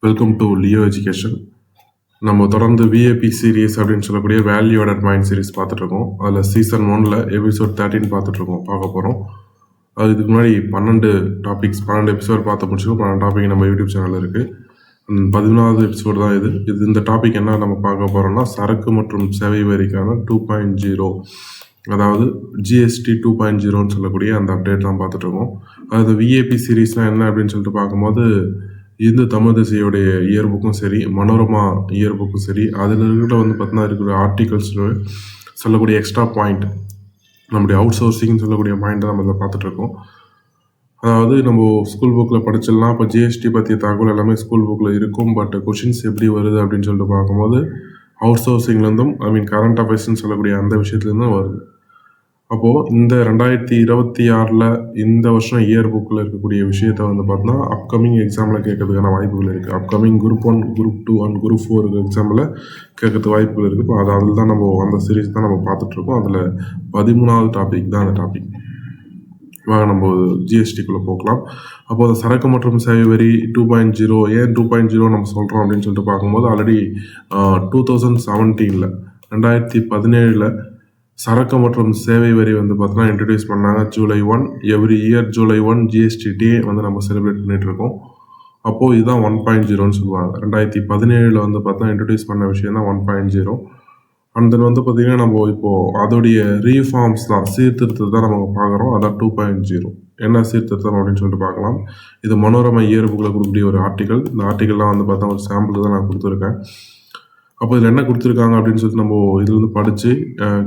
Welcome to Leo education. நம்ம தொடர்ந்து VAP series அப்படின்னு சொல்லக்கூடிய வேல்யூ ஆடட் மைண்ட் சீரீஸ் பார்த்துட்ருக்கோம். அதில் சீசன் 1 எபிசோட் 13 பார்க்க போகிறோம். அது இதுக்கு முன்னாடி 12 எபிசோட் பார்த்து முடிச்சிருக்கோம். 12 டாபிக் நம்ம யூடியூப் சேனலில் இருக்குது. 11வது எபிசோடு தான் இது. இந்த டாபிக் என்ன நம்ம பார்க்க போகிறோம்னா, சரக்கு மற்றும் சேவை வரிக்கான 2.0, அதாவது ஜிஎஸ்டி 2.0ன்னு சொல்லக்கூடிய அந்த அப்டேட் தான் பார்த்துட்ருக்கோம். அது விஏபி சீரீஸ்னால் என்ன அப்படின்னு சொல்லிட்டு பார்க்கும்போது, இந்து தமிழ் திசையுடைய இயர் புக்கும் சரி, மனோரமா இயர் புக்கும் சரி, அதில் பார்த்தீங்கன்னா இருக்கிற ஆர்டிகல்ஸில் சொல்லக்கூடிய எக்ஸ்ட்ரா பாயிண்ட், நம்முடைய அவுட் சோர்சிங்னு சொல்லக்கூடிய பாயிண்ட்டை நம்ம இதில் பார்த்துட்ருக்கோம். அதாவது நம்ம ஸ்கூல் புக்கில் படிச்சிடலாம். இப்போ ஜிஎஸ்டி பற்றிய தகவல் எல்லாமே ஸ்கூல் புக்கில் இருக்கும். பட் கொஷின்ஸ் எப்படி வருது அப்படின்னு சொல்லிட்டு பார்க்கும்போது, அவுட் சோர்சிங்லேருந்தும் கரண்ட் அஃபேர்ஸ்ன்னு சொல்லக்கூடிய அந்த விஷயத்துலேருந்தும் வருது. அப்போது இந்த 2026 இந்த வருஷம் இயர் புக்கில் இருக்கக்கூடிய விஷயத்தை பார்த்தோன்னா அப்கமிங் எக்ஸாமில் கேட்கறதுக்கான வாய்ப்புகள் இருக்குது. Upcoming group 1, group 2 and group 4 எக்ஸாமில் கேட்கறதுக்கு வாய்ப்புகள் இருக்குது. இப்போ அதில் தான் நம்ம அந்த சீரீஸ் தான் நம்ம பார்த்துட்ருக்கோம். அதில் 13வது டாபிக் தான் அந்த டாபிக். வாங்க நம்ம ஜிஎஸ்டிக்குள்ளே போகலாம். அப்போது அந்த சரக்கு மற்றும் சேவை வரி 2.0 ஏன் 2.0 நம்ம சொல்கிறோம் அப்படின்னு சொல்லிட்டு பார்க்கும்போது, ஆல்ரெடி 2017 சரக்கு மற்றும் சேவை வரி பார்த்தோன்னா இன்ட்ரடியூஸ் பண்ணாங்க. July 1 every year July 1 GST day நம்ம செலிப்ரேட் பண்ணிகிட்டு இருக்கோம். அப்போது இதுதான் 1.0ன்னு சொல்லுவாங்க. 2017 பார்த்தா இன்ட்ரடியூஸ் பண்ண விஷயம் தான் 1.0. அண்ட் தென் பார்த்திங்கன்னா நம்ம இப்போது அதோடைய ரீஃபார்ம்ஸ் தான், சீர்திருத்தத்தை தான் நம்ம பார்க்குறோம். அதான் 2.0. என்ன சீர்திருத்தம் அப்படின்னு சொல்லிட்டு பார்க்கலாம். இது மனோரமா இயர் புக்கில் கொடுக்கக்கூடிய ஒரு ஆர்டிக்கல். இந்த ஆர்டிக்கல்லாம் பார்த்தா ஒரு சாம்பிள் தான் நான் கொடுத்துருக்கேன். அப்போ இதில் என்ன கொடுத்துருக்காங்க அப்படின்னு சொல்லிட்டு நம்ம இதுலேருந்து படித்து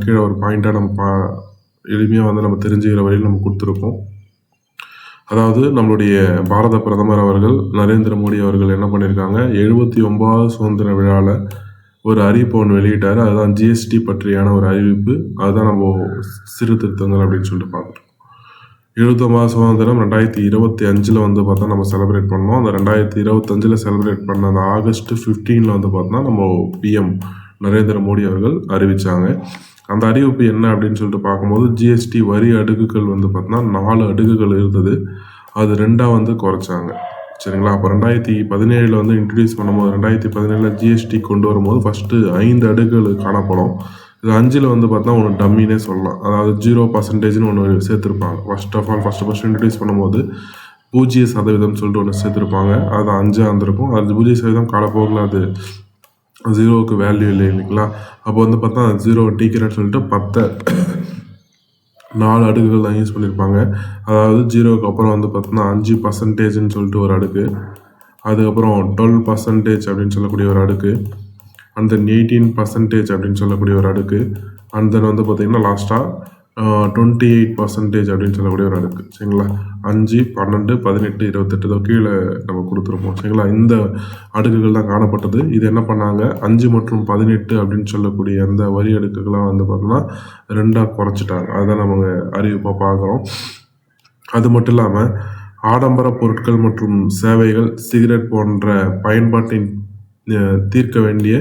கீழே ஒரு பாயிண்ட்டாக நம்ம எளிமையாக நம்ம தெரிஞ்சுக்கிற வரையில் நம்ம கொடுத்துருக்கோம். அதாவது நம்மளுடைய பாரத பிரதமர் அவர்கள் நரேந்திர மோடி அவர்கள் என்ன பண்ணியிருக்காங்க, 79வது சுதந்திர விழாவில் ஒரு அறிவிப்பு ஒன்று வெளியிட்டார். அதுதான் ஜிஎஸ்டி பற்றியான ஒரு அறிவிப்பு. அதுதான் நம்ம சீர்திருத்தங்கள் அப்படின்னு சொல்லிட்டு பார்க்குறோம். 79வது சுதந்திரம் 2025 பார்த்தா நம்ம செலிப்ரேட் பண்ணோம். அந்த 2025 செலிப்ரேட் பண்ண அந்த ஆகஸ்ட் 15 பார்த்தோன்னா நம்ம பிஎம் நரேந்திர மோடி அவர்கள் அறிவித்தாங்க. அந்த அறிவிப்பு என்ன அப்படின்னு சொல்லிட்டு பார்க்கும்போது, ஜிஎஸ்டி வரி அடுக்குகள் பார்த்தோன்னா 4 அடுக்குகள் இருந்தது. அது 2 குறைச்சாங்க. சரிங்களா? அப்போ 2017 இன்ட்ரடியூஸ் பண்ணும்போது, 2017 ஜிஎஸ்டி கொண்டு வரும்போது ஃபஸ்ட்டு 5 அடுக்குகள் காணப்படும். இது 5 பார்த்தா ஒன்று டம்மினே சொல்லலாம். அதாவது 0%ன்னு ஒன்று சேர்த்துருப்பாங்க. ஃபஸ்ட்டு இன்ட்ரடியூஸ் பண்ணும்போது 0% சொல்லிட்டு ஒன்று சேர்த்துருப்பாங்க. அது 5 இருந்திருக்கும். அது 0% காலப்போக்கில் அது 0க்கு வேல்யூ இல்லை இல்லைங்களா? அப்போ பார்த்தா 0 டீக்கிறேன்னு சொல்லிட்டு 4 அடுக்குகள் தான் யூஸ் பண்ணியிருப்பாங்க. அதாவது 0க்கு அப்புறம் பார்த்தோன்னா 5%ன்னு சொல்லிட்டு ஒரு அடுக்கு, அதுக்கப்புறம் 12% அப்படின்னு சொல்லக்கூடிய ஒரு அடுக்கு, அண்ட் தென் 18% அப்படின்னு சொல்லக்கூடிய ஒரு அடுக்கு, அண்ட் தென் பார்த்திங்கன்னா லாஸ்ட்டாக 28% அப்படின்னு சொல்லக்கூடிய ஒரு அடுக்கு. சரிங்களா? 5, 12, 18, 28 கீழே நம்ம கொடுத்துருப்போம். சரிங்களா? இந்த அடுக்குகள் தான் காணப்பட்டது. இது என்ன பண்ணாங்க, 5 மற்றும் 18 அப்படின்னு சொல்லக்கூடிய அந்த வரி அடுக்குகளாக பார்த்தோம்னா 2 குறைச்சிட்டாங்க. அதுதான் நம்ம அறிவிப்பாக பார்க்குறோம். அது மட்டும் இல்லாமல் ஆடம்பர பொருட்கள் மற்றும் சேவைகள், சிகரெட் போன்ற பயன்பாட்டின் நீர்க்க வேண்டிய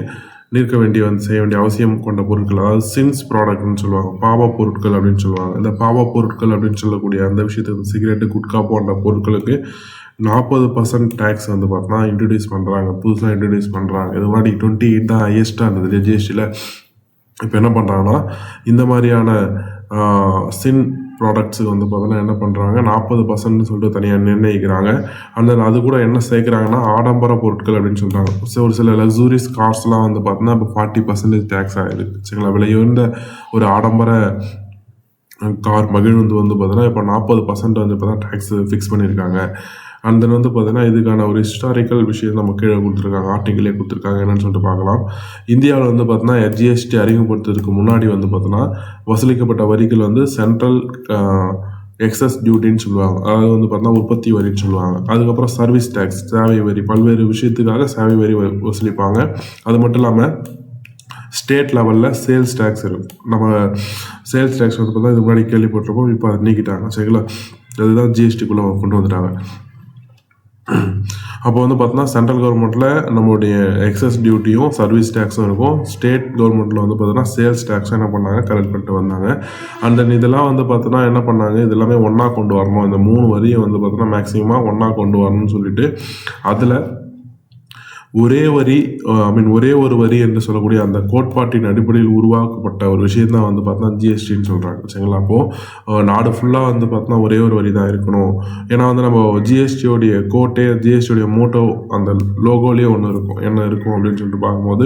செய்ய வேண்டிய அவசியம் கொண்ட பொருட்கள், அதாவது சின்ஸ் ப்ராடக்ட்னு சொல்லுவாங்க, பாவ பொருட்கள் அப்படின்னு சொல்லுவாங்க. இந்த பாவ பொருட்கள் அப்படின்னு சொல்லக்கூடிய அந்த விஷயத்துக்கு, சிகரெட்டு, குட்கா போன்ற பொருட்களுக்கு 40% டேக்ஸ் பார்த்தோன்னா இன்ட்ரடியூஸ் பண்ணுறாங்க. புதுசாக இன்ட்ரடியூஸ் பண்ணுறாங்க. இது முன்னாடி 28 தான் ஹையஸ்ட்டாக இருந்தது ஜிஎஸ்டியில். இப்போ என்ன பண்ணுறாங்கன்னா, இந்த மாதிரியான சின் ப்ராடக்ட்ஸுக்கு பார்த்தோன்னா என்ன பண்ணுறாங்க, 40%ன்னு சொல்லிட்டு தனியாக நிர்ணயிக்கிறாங்க. அந்த அது கூட என்ன சேர்க்குறாங்கன்னா, ஆடம்பர பொருட்கள் அப்படின்னு சொல்கிறாங்க. ஒரு சில லக்ஸூரியஸ் கார்ஸ்லாம் பார்த்தோன்னா இப்போ 40% டேக்ஸ் ஆகிருக்கு. சரிங்களா? விலையுயர்ந்த ஒரு ஆடம்பர கார் மகிழ்ந்து பார்த்தோன்னா இப்போ 40% இப்போ தான் டேக்ஸ் ஃபிக்ஸ் பண்ணியிருக்காங்க. அண்ட் தென் பார்த்தீங்கன்னா இதுக்கான ஒரு ஹிஸ்டாரிக்கல் விஷயம் நம்ம கீழே கொடுத்துருக்காங்க, ஆர்டிக்கிளே கொடுத்துருக்காங்க. என்னன்னு சொல்லிட்டு பார்க்கலாம். இந்தியாவில் பார்த்தோன்னா ஜிஎஸ்டி அறிமுகப்படுத்துறதுக்கு முன்னாடி பார்த்தோன்னா வசூலிக்கப்பட்ட வரிகள் சென்ட்ரல் எக்ஸஸ் டியூட்டின்னு சொல்லுவாங்க. அதாவது பார்த்தோன்னா உற்பத்தி வரின்னு சொல்லுவாங்க. அதுக்கப்புறம் சர்வீஸ் டேக்ஸ், சேவை வரி, பல்வேறு விஷயத்துக்காக சேவை வரி வசூலிப்பாங்க. அது மட்டும் இல்லாமல் ஸ்டேட் லெவலில் சேல்ஸ் டேக்ஸ் இருக்கும். நம்ம சேல்ஸ் டேக்ஸ் பார்த்தா இது முன்னாடி கேள்விப்பட்டிருப்போம். இப்போ அதை நீக்கிட்டாங்க. சரிங்களா? அதுதான் ஜிஎஸ்டிக்குள்ளே கொண்டு வந்துட்டாங்க. அப்போ பார்த்தோன்னா சென்ட்ரல் கவர்மெண்ட்டில் நம்மளுடைய எக்ஸஸ் டியூட்டியும் சர்வீஸ் டேக்ஸும் இருக்கும். ஸ்டேட் கவர்மெண்ட்டில் பார்த்தோன்னா சேல்ஸ் டேக்ஸும் என்ன பண்ணாங்க, கலெக்ட் பண்ணிட்டு வந்தாங்க. அண்ட் தென் இதெல்லாம் பார்த்தோன்னா என்ன பண்ணாங்க, இது எல்லாமே ஒன்றா கொண்டு வரணும். இந்த 3 வரியை பார்த்தோன்னா மேக்ஸிமமாக ஒன்றா கொண்டு வரணும்னு சொல்லிட்டு அதில் ஒரே வரி ஒரே ஒரு வரி என்று சொல்லக்கூடிய அந்த கோட்பாட்டின் அடிப்படையில் உருவாக்கப்பட்ட ஒரு விஷயம் தான் வந்து பார்த்தீங்கன்னா ஜிஎஸ்டின்னு சொல்கிறாங்க. சரிங்களா? அப்போது நாடு ஃபுல்லாக வந்து பார்த்தீங்கன்னா ஒரே ஒரு வரி தான் இருக்கணும். ஏன்னா வந்து நம்ம ஜிஎஸ்டியோடைய ஜிஎஸ்டியோடைய மோட்டோ அந்த லோகோலேயே ஒன்று இருக்கும். என்ன இருக்கும் அப்படின்னு சொல்லிட்டு பார்க்கும்போது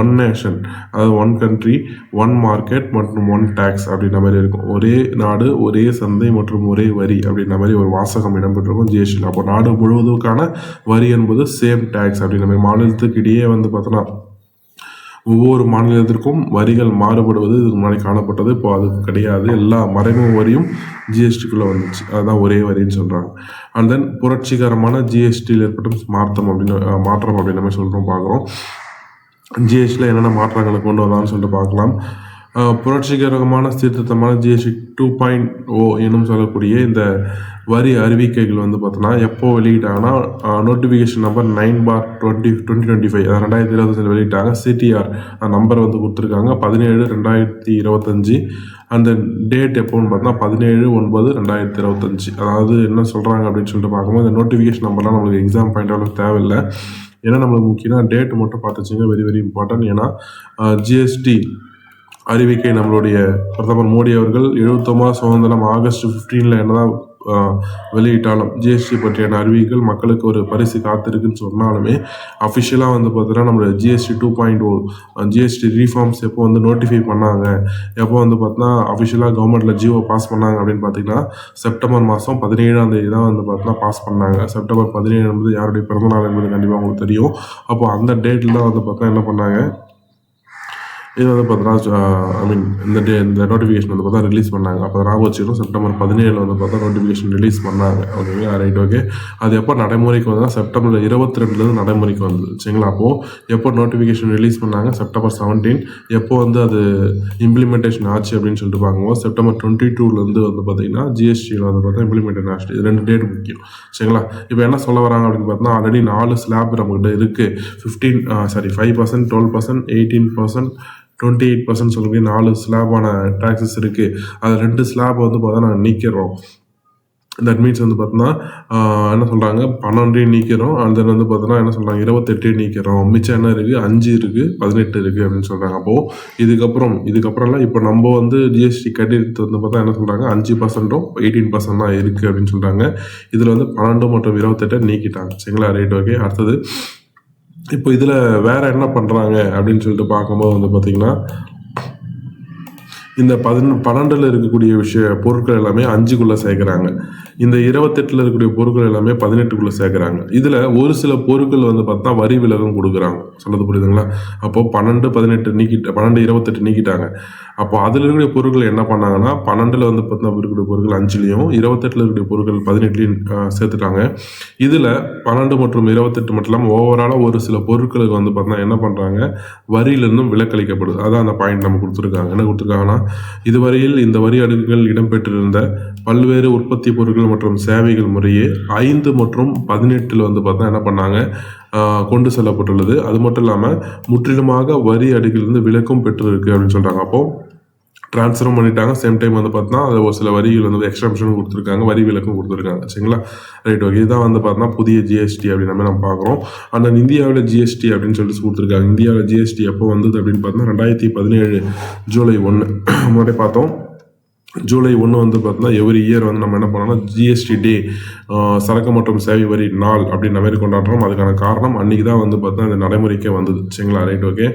ஒன் நேஷன், அதாவது ஒன் கண்ட்ரி, ஒன் மார்க்கெட் மற்றும் ஒன் டேக்ஸ் அப்படின்ற மாதிரி இருக்கும். ஒரே நாடு, ஒரே சந்தை மற்றும் ஒரே வரி அப்படின்ற மாதிரி ஒரு வாசகம் இடம்பெற்றிருக்கும் ஜிஎஸ்டியில். அப்போ நாடு முழுவதுக்கான வரி என்பது சேம் டேக்ஸ் அப்படின்ற மாதிரி மாநிலத்துக்கு இடையே வந்து பார்த்தோன்னா ஒவ்வொரு மாநிலத்திற்கும் வரிகள் மாறுபடுவது இதுக்கு முன்னாடி காணப்பட்டது. இப்போ அது கிடையாது. எல்லா மறைமுக வரியும் ஜிஎஸ்டிக்குள்ளே வந்துச்சு. அதுதான் ஒரே வரின்னு சொல்கிறாங்க. அண்ட் தென் புரட்சிகரமான ஜிஎஸ்டியில் ஏற்பட்ட மாற்றம் அப்படின்னு நம்ம சொல்கிறோம் பார்க்குறோம். ஜிஎஸ்டியில் என்னென்ன மாற்றங்களை கொண்டு வந்தான்னு சொல்லிட்டு பார்க்கலாம். புரட்சிகரமான சீர்திருத்தமான ஜிஎஸ்டி 2.0 என்னும் சொல்லக்கூடிய இந்த வரி அறிவிக்கைகள் வந்து பார்த்தோன்னா எப்போ வெளியிட்டாங்கன்னா நோட்டிஃபிகேஷன் நம்பர் 9/2025 2025 வெளியிட்டாங்க. சிடிஆர் நம்பர் வந்து கொடுத்துருக்காங்க 17/2025. அந்த டேட் எப்போன்னு பார்த்தோன்னா 17/9/2025. அதாவது என்ன சொல்கிறாங்க அப்படின்னு சொல்லிட்டு பார்க்கும்போது இந்த நோட்டிஃபிகேஷன் நம்பர்லாம் நம்மளுக்கு எக்ஸாம் பாயிண்ட் அளவுக்கு தேவையில்லை. ஏன்னா நம்மளுக்கு முக்கியமாக டேட் மட்டும் பார்த்துச்சிங்க வெரி வெரி இம்பார்ட்டன்ட். ஏன்னா ஜிஎஸ்டி அறிவிக்கை நம்மளுடைய பிரதமர் மோடி அவர்கள் 79 சுதந்திரம் ஆகஸ்ட் 15 என்னதான் வெளியிட்டாலும் ஜிஎஸ்டி பற்றியான அறிவிக்கைகள் மக்களுக்கு ஒரு பரிசு காத்திருக்குன்னு சொன்னாலுமே அஃபிஷியலாக வந்து பார்த்தீங்கன்னா நம்மளோட ஜிஎஸ்டி 2.0 ஜிஎஸ்டி ரீஃபார்ம்ஸ் எப்போ வந்து நோட்டிஃபை பண்ணாங்க, எப்போ வந்து பார்த்தீங்கன்னா அஃபிஷியலாக கவர்மெண்ட்டில் ஜிஓ பாஸ் பண்ணாங்க அப்படின்னு பார்த்தீங்கன்னா செப்டம்பர் மாதம் 17 தான் வந்து பார்த்தீங்கன்னா பாஸ் பண்ணாங்க. செப்டம்பர் 17 என்பது யாருடைய பிறந்தநாள் என்பது கண்டிப்பாக உங்களுக்கு தெரியும். அப்போது அந்த டேட்டில் தான் வந்து பார்த்தீங்கன்னா என்ன பண்ணாங்க, இது வந்து பார்த்தீங்கன்னா இந்த நோட்டிஃபிகேஷன் வந்து பார்த்தா ரிலீஸ் பண்ணாங்க. அப்போ ராபோச்சிடும் செப்டம்பர் 17 வந்து பார்த்தா நோட்டிஃபிகேஷன் ரிலீஸ் பண்ணாங்க. ஓகேங்களா? ரைட். ஓகே. அது எப்போ நடைமுறைக்கு வந்தால் செப்டம்பர் 22 நடைமுறைக்கு வந்தது. சரிங்களா? அப்போது எப்போ நோட்டிஃபிகேஷன் ரிலீஸ் பண்ணாங்க செப்டம்பர் 17. எப்போ வந்து அது இம்ப்ளிமெண்டேஷன் ஆச்சு அப்படின்னு சொல்லிட்டு பார்க்கும்போது செப்டம்பர் 22 வந்து பார்த்தீங்கன்னா ஜிஎஸ்டியில் வந்து பார்த்தா இம்ப்ளிமெண்டேஷன் ஆச்சு. இது 2 டேட் முக்கியம். சரிங்களா? இப்போ என்ன சொல்ல வராங்க அப்படின்னு பார்த்தீங்கன்னா ஆல்ரெடி 4 ஸ்லாப் நம்மகிட்ட இருக்குது. 5%, 12%, 18%, 28% சொல்லக்கூடிய 4 ஸ்லாபான டாக்ஸஸ் இருக்குது. அது 2 ஸ்லாப் வந்து பார்த்தா நாங்கள் நீக்கிறோம். தட் மீன்ஸ் வந்து பார்த்தோன்னா என்ன சொல்கிறாங்க 12 நீக்கிறோம். அந்த வந்து பார்த்தோன்னா என்ன சொல்கிறாங்க 28 நீக்கிறோம். மிச்சம் என்ன இருக்குது 5 இருக்குது, 18 இருக்குது அப்படின்னு சொல்கிறாங்க. அப்போது இதுக்கப்புறம்லாம் இப்போ நம்ம வந்து ஜிஎஸ்டி கட்டிட்டு வந்து பார்த்தா என்ன சொல்கிறாங்க 5%, 18% தான் இருக்குது அப்படின்னு சொல்கிறாங்க. இதில் வந்து 12 மற்றும் 28 நீக்கிட்டாங்க. சரிங்களா? ரைட். ஓகே. அடுத்தது இப்போ இதில் வேறு என்ன பண்ணுறாங்க அப்படின்னு சொல்லிட்டு பார்க்கும்போது வந்து பார்த்திங்கன்னா இந்த 12 இருக்கக்கூடிய பொருட்கள் எல்லாமே 5க்குள்ளே சேர்க்குறாங்க. இந்த 28 இருக்கக்கூடிய பொருட்கள் எல்லாமே 18க்குள்ளே சேர்க்குறாங்க. இதில் ஒரு சில பொருட்கள் வந்து பார்த்தா வரி விலகம் கொடுக்குறாங்க. சொல்கிறது புரியுதுங்களா? அப்போது 12, 28 நீக்கிட்டாங்க. அப்போ அதில் இருக்கக்கூடிய பொருட்கள் என்ன பண்ணாங்கன்னா 12 வந்து பார்த்தா இருக்கக்கூடிய பொருட்கள் 5லையும் 28 இருக்கக்கூடிய பொருட்கள் 18லையும் சேர்த்துட்டாங்க. இதில் 12 மற்றும் 28 மட்டும் இல்லாமல் ஓவராலாக ஒரு சில பொருட்களுக்கு வந்து பார்த்தா என்ன பண்ணுறாங்க வரியிலிருந்தும் விலக்களிக்கப்படுது. அதான் அந்த பாயிண்ட் நம்ம கொடுத்துருக்காங்க. என்ன கொடுத்துருக்காங்கன்னா இதுவரையில் இந்த வரி அடுக்குகள் இடம்பெற்றிருந்த பல்வேறு உற்பத்தி பொருட்கள் மற்றும் சேவைகள் முறையே 5 மற்றும் 18 வந்து பார்த்தா என்ன பண்ணாங்க கொண்டு செல்லப்பட்டுள்ளது. அது மட்டும் இல்லாமல் முற்றிலுமாக வரி அடுக்கிலிருந்து விலக்கும் பெற்றிருக்கு அப்படின்னு சொல்கிறாங்க. அப்போது ட்ரான்ஸ்ஃபரும் பண்ணிட்டாங்க. சேம் டைம் வந்து பார்த்தா அது ஒரு சில வரிகள் வந்து எக்ஸ்டென்ஷனும் கொடுத்துருக்காங்க, வரி விலக்கும் கொடுத்துருக்காங்க. சரிங்களா? ரைட். ஓகே. இதுதான் வந்து பார்த்தா புதிய ஜிஎஸ்டி அப்படின்னு நம்ம பார்க்குறோம். ஆனால் இந்தியாவில் ஜிஎஸ்டி அப்படின்னு சொல்லிட்டு கொடுத்துருக்காங்க. இந்தியாவில் ஜிஎஸ்டி எப்போ வந்தது அப்படின்னு பார்த்தா 2017 ஜூலை 1 முன்னாடி பார்த்தோம். ஜூலை 1 வந்து பார்த்தோன்னா எவ்ரி இயர் வந்து நம்ம என்ன பண்ணோம்னா ஜிஎஸ்டி டே, சரக்கு மற்றும் சேவை வரி நாள் அப்படின்ற மாதிரி கொண்டாடுறோம். அதுக்கான காரணம் அன்றைக்கி தான் வந்து பார்த்தா இந்த நடைமுறைக்கே வந்தது. சரிங்களா? ரைட். ஓகே.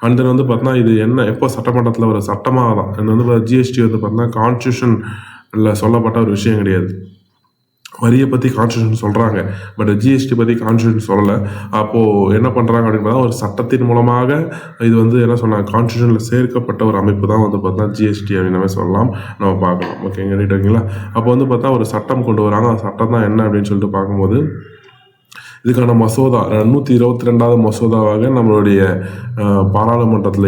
அண்ட் தென் வந்து பார்த்தோன்னா இது என்ன எப்போ சட்டமன்றத்தில் ஒரு சட்டமாக தான் இது வந்து ஜிஎஸ்டி வந்து பார்த்தோன்னா கான்ஸ்டியூஷனில் சொல்லப்பட்ட ஒரு விஷயம் கிடையாது. வரியை பற்றி கான்ஸ்டியூஷன் சொல்கிறாங்க, பட் ஜிஎஸ்டி பற்றி கான்ஸ்டியூஷன் சொல்லலை. அப்போது என்ன பண்ணுறாங்க அப்படின்னு பார்த்தா ஒரு சட்டத்தின் மூலமாக இது வந்து என்ன சொன்னாங்க கான்ஸ்டியூஷனில் சேர்க்கப்பட்ட ஒரு அமைப்பு தான் வந்து பார்த்தா ஜிஎஸ்டி அப்படின்னு சொல்லலாம், நம்ம பார்க்கலாம். ஓகேங்க? ரைட். ஓகேங்களா? அப்போ வந்து பார்த்தா ஒரு சட்டம் கொண்டு வராங்க. அந்த சட்டம் தான் என்ன அப்படின்னு சொல்லிட்டு பார்க்கும்போது இதுக்கான மசோதா 122வது மசோதாவாக நம்மளுடைய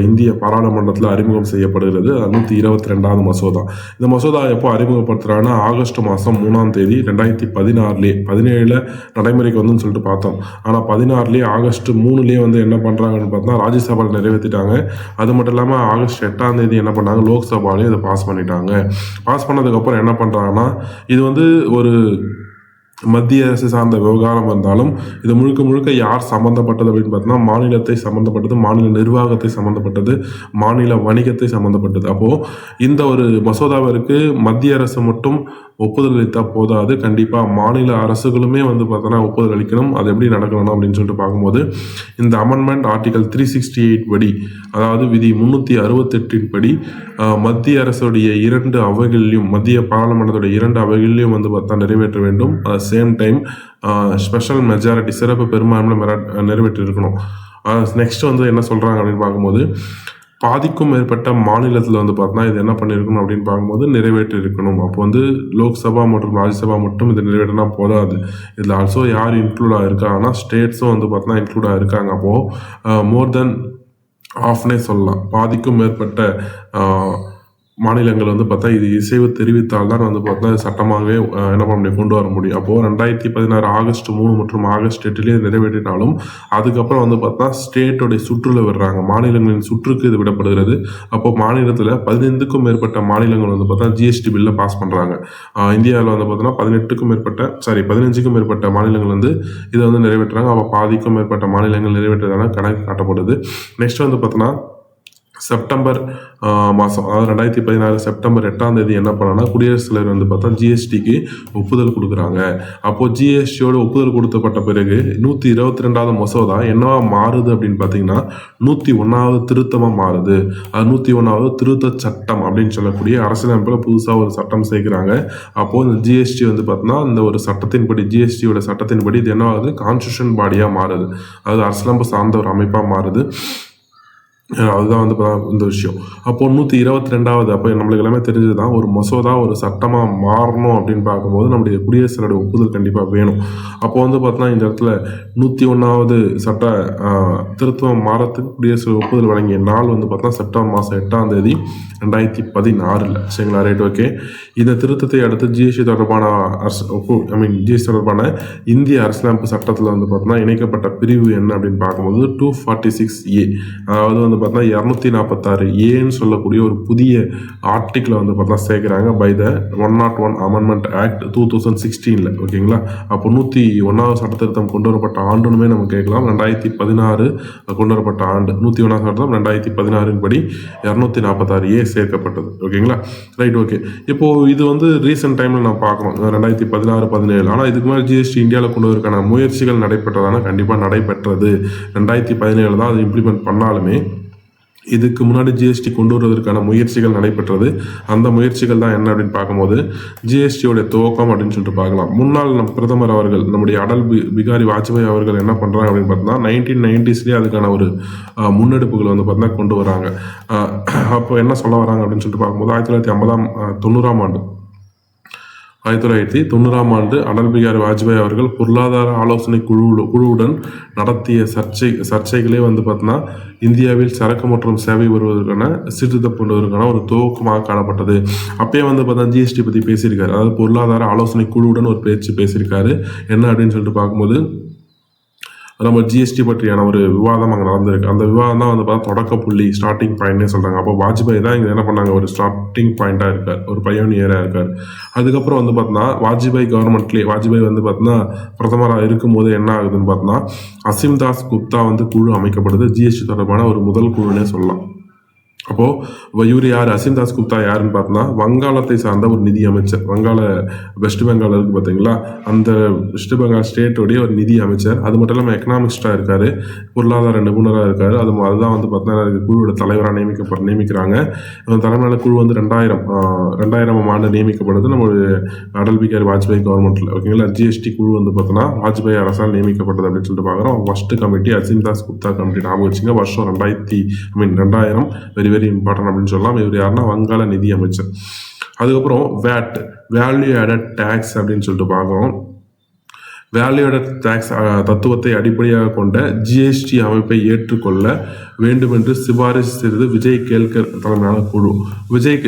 இந்திய பாராளுமன்றத்தில் அறிமுகம் செய்யப்படுகிறது. 122வது மசோதா. இந்த மசோதா எப்போ அறிமுகப்படுத்துகிறாங்கன்னா ஆகஸ்ட் மாதம் 3ஆம் தேதி 2016 17 நடைமுறைக்கு வந்துன்னு சொல்லிட்டு பார்த்தோம். ஆனால் 16 ஆகஸ்ட் 3 வந்து என்ன பண்ணுறாங்கன்னு பார்த்தா ராஜ்யசபாவில் நிறைவேற்றிட்டாங்க. அது மட்டும் இல்லாமல் ஆகஸ்ட் 8ஆம் தேதி என்ன பண்ணாங்க லோக்சபாலையும் இதை பாஸ் பண்ணிட்டாங்க. பாஸ் பண்ணதுக்கப்புறம் என்ன பண்ணுறாங்கன்னா இது வந்து ஒரு மத்திய அரசு சார்ந்த விவகாரம் இருந்தாலும் இது முழுக்க முழுக்க யார் சம்மந்தப்பட்டது அப்படின்னு பார்த்தீங்கன்னா மாநிலத்தை சம்மந்தப்பட்டது, மாநில நிர்வாகத்தை சம்மந்தப்பட்டது, மாநில வணிகத்தை சம்மந்தப்பட்டது. அப்போது இந்த ஒரு மசோதாவிற்கு மத்திய அரசு மட்டும் ஒப்புதல் அளித்தால் போதாது, கண்டிப்பாக மாநில அரசுகளுமே வந்து பார்த்தோன்னா ஒப்புதல் அளிக்கணும். அது எப்படி நடக்கணும் அப்படின்னு சொல்லிட்டு பார்க்கும்போது இந்த அமெண்ட்மெண்ட் ஆர்டிகல் 368 படி, அதாவது விதி 368 படி மத்திய அரசுடைய 2 அவைகளிலும், மத்திய பாராளுமன்றத்துடைய 2 அவைகளிலும் வந்து பார்த்தா நிறைவேற்ற வேண்டும். சேம் டைம் ஸ்பெஷல் மெஜாரிட்டி, சிறப்பு பெரும்பான்மை நிறைவேற்றிருக்கணும். நெக்ஸ்ட் வந்து என்ன சொல்கிறாங்க அப்படின்னு பார்க்கும்போது பாதிக்கும் மேற்பட்ட மாநிலத்தில் வந்து பார்த்தோன்னா இது என்ன பண்ணியிருக்கணும் அப்படின்னு பார்க்கும்போது நிறைவேற்றி இருக்கணும். அப்போ வந்து லோக்சபா மற்றும் ராஜ்யசபா மட்டும் இது நிறைவேற்றினா போதாது. இதில் ஆல்சோ யார் இன்க்ளூட் ஆகிருக்காங்கன்னா ஸ்டேட்ஸும் வந்து பார்த்தோன்னா இன்க்ளூட் ஆகிருக்காங்க. அப்போது மோர் தென் ஆஃப்னே சொல்லலாம், பாதிக்கும் மேற்பட்ட மாநிலங்கள் வந்து பார்த்தா இது இசைவு தெரிவித்தால் தான் வந்து பார்த்தா சட்டமாகவே என்ன பண்ண முடியும், கொண்டு வர முடியும். அப்போது 2016 ஆகஸ்ட் 3 மற்றும் ஆகஸ்ட் 8 நிறைவேற்றினாலும் அதுக்கப்புறம் வந்து பார்த்தா ஸ்டேட்டோடைய சுற்றுல விடுறாங்க, மாநிலங்களின் சுற்றுக்கு இது விடப்படுகிறது. அப்போது மாநிலத்தில் 15க்கும் மேற்பட்ட மாநிலங்கள் வந்து பார்த்தா ஜிஎஸ்டி பில்லை பாஸ் பண்ணுறாங்க. இந்தியாவில் வந்து பார்த்தோன்னா 15க்கும் மேற்பட்ட மாநிலங்கள் வந்து இதை வந்து நிறைவேற்றுறாங்க. அப்போ பாதிக்கும் மேற்பட்ட மாநிலங்கள் நிறைவேற்றதான கணக்கு காட்டப்படுது. நெக்ஸ்ட் வந்து பார்த்தோன்னா செப்டம்பர் மாதம், அதாவது 2016 செப்டம்பர் 8ஆம் தேதி என்ன பண்ணாங்கன்னா குடியரசுத் தலைவர் வந்து பார்த்தா ஜிஎஸ்டிக்கு ஒப்புதல் கொடுக்குறாங்க. அப்போது ஜிஎஸ்டியோட ஒப்புதல் கொடுத்தப்பட்ட பிறகு 122வது மசோதா என்னவா மாறுது அப்படின்னு பார்த்தீங்கன்னா 101வது திருத்தமாக மாறுது. அது 101வது திருத்த சட்டம் அப்படின்னு சொல்லக்கூடிய அரசியலமைப்பில் புதுசாக ஒரு சட்டம் சேர்க்குறாங்க. அப்போது இந்த ஜிஎஸ்டி வந்து பார்த்தோன்னா இந்த ஒரு சட்டத்தின்படி, ஜிஎஸ்டியோட சட்டத்தின்படி இது என்னவாகுது, கான்ஸ்டியூஷன் பாடியாக மாறுது. அதாவது அரசியலமைப்பு சார்ந்த ஒரு அமைப்பாக மாறுது. அதுதான் வந்து இந்த விஷயம். அப்போ 122வது, அப்போ நம்மளுக்கு எல்லாமே தெரிஞ்சது தான், ஒரு மசோதா ஒரு சட்டமாக மாறணும் அப்படின்னு பார்க்கும்போது நம்முடைய குடியரசுடைய ஒப்புதல் கண்டிப்பாக வேணும். அப்போ வந்து பார்த்தோன்னா இந்த இடத்துல 101வது சட்ட திருத்தம் மாறத்துக்கு குடியரசு ஒப்புதல் வழங்கிய நாள் வந்து பார்த்தோன்னா செப்டம்பர் மாதம் 8ஆம் தேதி 2016. சரிங்களா, ரைட், ஓகே. இந்த திருத்தத்தை அடுத்து ஜிஎஸ்டி தொடர்பான ஜிஎஸ்டி தொடர்பான இந்திய அரசியலமைப்பு சட்டத்தில் வந்து பார்த்தோன்னா இணைக்கப்பட்ட பிரிவு என்ன அப்படின்னு பார்க்கும்போது 246A, அதாவது வந்து பார்த்தா 246 ஏன்னு சொல்லக்கூடிய ஒரு புதிய ஆர்டிக்கிளை வந்து பார்த்தா சேர்க்குறாங்க பை த 101 அமெண்ட்மெண்ட் ஆக்ட் 2016. ஓகேங்களா. அப்போ 101வது சட்ட திருத்தம் கொண்டு வரப்பட்ட ஆண்டுமே நம்ம கேட்கலாம். 2016 கொண்டு வரப்பட்ட ஆண்டு 101வது சட்டம் 2016 படி 246A சேர்க்கப்பட்டது. ஓகேங்களா, ரைட், ஓகே. இப்போது இது வந்து ரீசெண்ட் டைமில் நான் பார்க்குறோம் 2016-17. ஆனால் இதுக்கு மேலே ஜிஎஸ்டி இந்தியாவில் கொண்டு வரக்கான முயற்சிகள் நடைபெற்றதானா, கண்டிப்பாக நடைபெற்றது. 2017 தான் அது இம்ப்ளிமெண்ட் பண்ணாலுமே இதுக்கு முன்னாடி ஜிஎஸ்டி கொண்டு வருவதற்கான முயற்சிகள் நடைபெற்றது. அந்த முயற்சிகள் தான் என்ன அப்படின்னு பார்க்கும்போது ஜிஎஸ்டியோடைய துவக்கம் அப்படின்னு சொல்லிட்டு பார்க்கலாம். முன்னாள் பிரதமர் அவர்கள், நம்முடைய அடல் பிகாரி வாஜ்பாய் அவர்கள் என்ன பண்ணுறாங்க அப்படின்னு பார்த்தோம்னா 1990s அதுக்கான ஒரு முன்னெடுப்புகள் வந்து பார்த்தீங்கன்னா கொண்டு வராங்க. அப்போ என்ன சொல்ல வராங்க அப்படின்னு சொல்லிட்டு பார்க்கும்போது 1990ஆம் ஆண்டு அடல் பிகாரி வாஜ்பாய் அவர்கள் பொருளாதார ஆலோசனை குழுவுடன் நடத்திய சர்ச்சைகளே வந்து பார்த்தீங்கன்னா இந்தியாவில் சரக்கு மற்றும் சேவை வருவதற்கான சீர்திருத்தம் கொண்டுவதற்கான ஒரு துவக்கமாக காணப்பட்டது. அப்பயே வந்து பார்த்தா ஜிஎஸ்டி பற்றி பேசியிருக்காரு. அதாவது பொருளாதார ஆலோசனை குழுவுடன் ஒரு பேச்சு பேசியிருக்காரு. என்ன அப்படின்னு சொல்லிட்டு பார்க்கும்போது நம்ம ஜிஎஸ்டி பற்றியான ஒரு விவாதம் அங்கே நடந்திருக்கு. அந்த விவாதம் தான் வந்து பார்த்தா தொடக்க புள்ளி, ஸ்டார்டிங் பாயிண்ட்னே சொல்கிறாங்க. அப்போ வாஜ்பாய் தான் இங்கே என்ன பண்ணாங்க, ஒரு ஸ்டார்டிங் பாயிண்ட்டாக இருக்கார், ஒரு பயோனியராக இருக்கார். அதுக்கப்புறம் வந்து பார்த்தோன்னா வாஜ்பாய் வந்து பார்த்தோன்னா பிரதமராக இருக்கும்போது என்ன ஆகுதுன்னு பார்த்தோன்னா அசீம்தாஸ் குப்தா வந்து குழு அமைக்கப்படுது. ஜிஎஸ்டி தொடர்பான ஒரு முதல் குழுன்னே சொல்லலாம். அப்போது இவர் யார், அசீம்தாஸ் குப்தா யாருன்னு பார்த்தோன்னா வங்காளத்தை சார்ந்த ஒரு நிதி அமைச்சர். வெஸ்ட் பெங்கால் இருக்குது பார்த்தீங்களா, அந்த வெஸ்ட் பெங்கால் ஸ்டேட்டோடைய ஒரு நிதி அமைச்சர். அது மட்டும் இல்லாமல் எக்கனாமிக்ஸ்டாக இருக்கார், பொருளாதார நிபுணராக இருக்கார். அதுதான் வந்து பார்த்தீங்கன்னா குழுவோட தலைவராக நியமிக்கிறாங்க. தலைமையில குழு வந்து 2000ஆம் ஆண்டு நியமிக்கப்படுது நம்மளுடைய அடல் பிகாரி வாஜ்பாய் கவர்மெண்ட்டில். ஓகேங்களா. ஜிஎஸ்டி குழு வந்து பார்த்தோன்னா வாஜ்பாய் அரசால் நியமிக்கப்பட்டது அப்படின்னு சொல்லிட்டு பார்க்குறோம். ஃபர்ஸ்ட் கமிட்டி அசீம்தாஸ் குப்தா கமிட்டி ஞாபகம் வச்சுங்க. வருஷம் 2000 வெரி வெரி இம்பார்ட்டன்ட் அப்படின்னு சொல்லலாம். இவர் யாருன்னா வங்காள நிதி அமைச்சர். அதுக்கப்புறம் வேட், வேல்யூ ஆடட் டேக்ஸ் அப்படின்னு சொல்லிட்டு பார்க்குறோம். வேல்யூ ஆடட் டேக்ஸ் தத்துவத்தை அடிப்படையாக கொண்ட ஜிஎஸ்டி அமைப்பை ஏற்றுக்கொள்ள வேண்டும் என்று சிபாரிசு செய்தது விஜய் கேல்கர் தலைமையிலான குழு.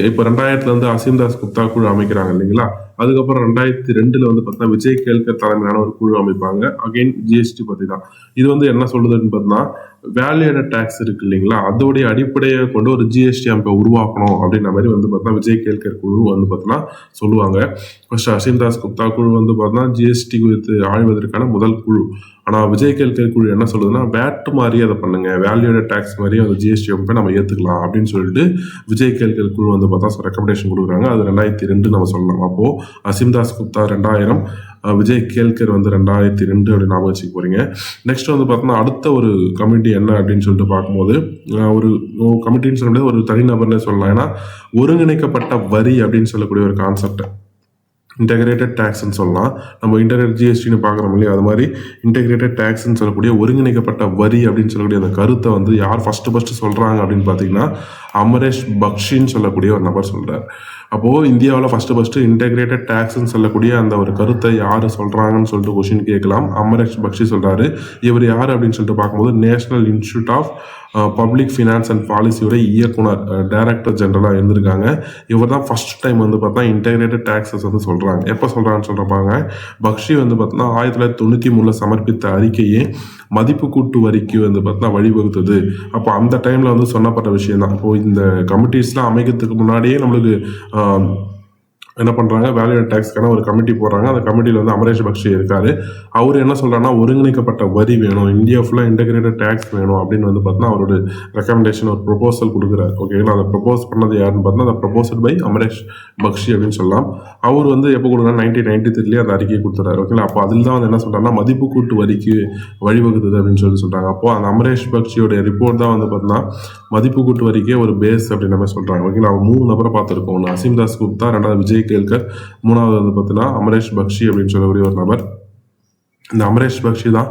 இப்போ 2000 அசீம்தாஸ் குப்தா குழு அமைக்கிறாங்க இல்லைங்களா. அதுக்கப்புறம் 2002 வந்து பார்த்தா விஜய் கேல்கர் தலைமையிலான ஒரு குழு அமைப்பாங்க. அகைன் ஜிஎஸ்டி பற்றி தான். இது வந்து என்ன சொல்லுதுன்னு பார்த்தீங்கன்னா வேல்யூ ஆடட் டேக்ஸ் இருக்கு இல்லைங்களா, அதோடைய அடிப்படையை கொண்டு ஒரு ஜிஎஸ்டி அமைப்பை உருவாக்கணும் அப்படின்ற மாதிரி வந்து பார்த்தீங்கன்னா விஜய் கேல்கர் குழு வந்து பார்த்தீங்கன்னா சொல்லுவாங்க. ஃபர்ஸ்ட் அசீம் தாஸ் குப்தா குழு வந்து பார்த்தீங்கன்னா ஜிஎஸ்டி குறித்து ஆய்வதற்கான முதல் குழு. ஆனால் விஜய் கேல்கர் குழு என்ன சொல்லுதுன்னா, வேட் மாதிரி அதை பண்ணுங்க, வேல்யூ ஆடட் டேக்ஸ் மாதிரி அந்த ஜிஎஸ்டி அமைப்பை நம்ம ஏற்றுக்கலாம் அப்படின்னு சொல்லிட்டு விஜய் கேல்கர் குழு வந்து பார்த்தா ரெக்கமெண்டேஷன் கொடுக்குறாங்க. அது 2002 நம்ம சொல்லலாம். அப்போது அசீம் தாஸ் குப்தா 2000, விஜய் கேல்கர் வந்து 2002 அப்படின்னு ஞாபகம் வச்சுக்க போறீங்க. நெக்ஸ்ட் வந்து பார்த்தோம்னா அடுத்த ஒரு கமிட்டி என்ன அப்படின்னு சொல்லிட்டு பார்க்கும்போது, ஒரு கமிட்டின்னு சொல்ல முடியாது, ஒரு தனிநபர்னே சொல்லலாம். ஏன்னா ஒருங்கிணைக்கப்பட்ட வரி அப்படின்னு சொல்லக்கூடிய ஒரு கான்செப்ட், இன்டெகிரேட்டட் டேக்ஸ்ன்னு சொல்லலாம். நம்ம இன்டெகிரேட் ஜிஎஸ்டின்னு பார்க்குறோம் இல்லையா, அது மாதிரி இன்டெகிரேட்டட் டேக்ஸ்ன்னு சொல்லக்கூடிய ஒருங்கிணைக்கப்பட்ட வரி அப்படின்னு சொல்லக்கூடிய அந்த கருத்தை வந்து யார் ஃபஸ்ட்டு சொல்கிறாங்க அப்படின்னு பார்த்தீங்கன்னா, அமரேஷ் பக்ஷின்னு சொல்லக்கூடிய ஒரு நபர் சொல்கிறார். அப்போது இந்தியாவில் ஃபஸ்ட்டு இன்டெகிரேட்டட் டேக்ஸ்ன்னு சொல்லக்கூடிய அந்த ஒரு கருத்தை யார் சொல்கிறாங்கன்னு சொல்லிட்டு கொஷின் கேட்கலாம். அமரேஷ் பக்ஷி சொல்கிறாரு. இவர் யார் அப்படின்னு சொல்லிட்டு பார்க்கும்போது national institute of public finance and பாலிசியோட இயக்குனர், டைரக்டர் ஜெனரலாக இருந்திருக்காங்க. இவர் தான் ஃபர்ஸ்ட் டைம் வந்து பார்த்தா இன்டெகிரேட்டட் டேக்ஸஸ் வந்து சொல்கிறாங்க. எப்போ சொல்கிறாங்கன்னு சொல்கிறப்பாங்க, பக்ஷி வந்து பார்த்தீங்கன்னா 1993 சமர்ப்பித்த அறிக்கையே மதிப்பு கூட்டு வரிக்கு வந்து பார்த்தீங்கன்னா வழிவகுத்தது. அப்போ அந்த டைமில் வந்து சொன்னப்பட்ட விஷயம் தான். இப்போது இந்த கமிட்டிஸ்லாம் அமைக்கிறதுக்கு முன்னாடியே நம்மளுக்கு என்ன பண்ணுறாங்க, வேல்யூ ஆடட் டேக்ஸ்க்கான ஒரு கமிட்டி போடுறாங்க. அந்த கமிட்டியில் வந்து அமரேஷ் பக்ஷி இருக்காரு. அவர் என்ன சொல்கிறாருன்னா, ஒருங்கிணைக்கப்பட்ட வரி வேணும், இந்தியா ஃபுல்லாக இன்டெகிரேட்டட் டேக்ஸ் வேணும் அப்படின்னு வந்து பார்த்தீங்கன்னா அவரோட ரெக்கமெண்டேஷன், ஒரு ப்ரொபோசல் கொடுக்குறாரு. ஓகேங்களா, அதை ப்ரொபோஸ் பண்ணது யாருன்னு பார்த்தீங்கன்னா அந்த ப்ரொபோசல் பை அமரேஷ் பக்ஷி அப்படின்னு சொல்லலாம். அவர் வந்து எப்போ கொடுக்குறாரு, 1993 அந்த அறிக்கையை கொடுத்துறாரு. ஓகேங்களா, அப்போ அதில் தான் வந்து என்ன சொல்கிறாங்கன்னா மதிப்பு கூட்டு வரிக்கு வழிவகுத்தது அப்படின்னு சொல்கிறாங்க. அப்போ அந்த அமரேஷ் பக்ஷியோடைய ரிப்போர்ட் தான் வந்து பார்த்தீங்கன்னா மதிப்பு கூட்டு வரிக்கே ஒரு பேஸ் அப்படின்னு நம்ம சொல்கிறாங்க. ஓகேங்களா, 3 நபரை பார்த்துருக்கோம். ஒன்று அசீம் தாஸ் குப்தா, 2வது விஜய் கேல்கர், 3வது வந்து பார்த்தீங்கன்னா அமரேஷ் பக்ஷி அப்படின்னு சொல்லக்கூடிய ஒரு நபர். இந்த அமரேஷ் பக்ஷி தான்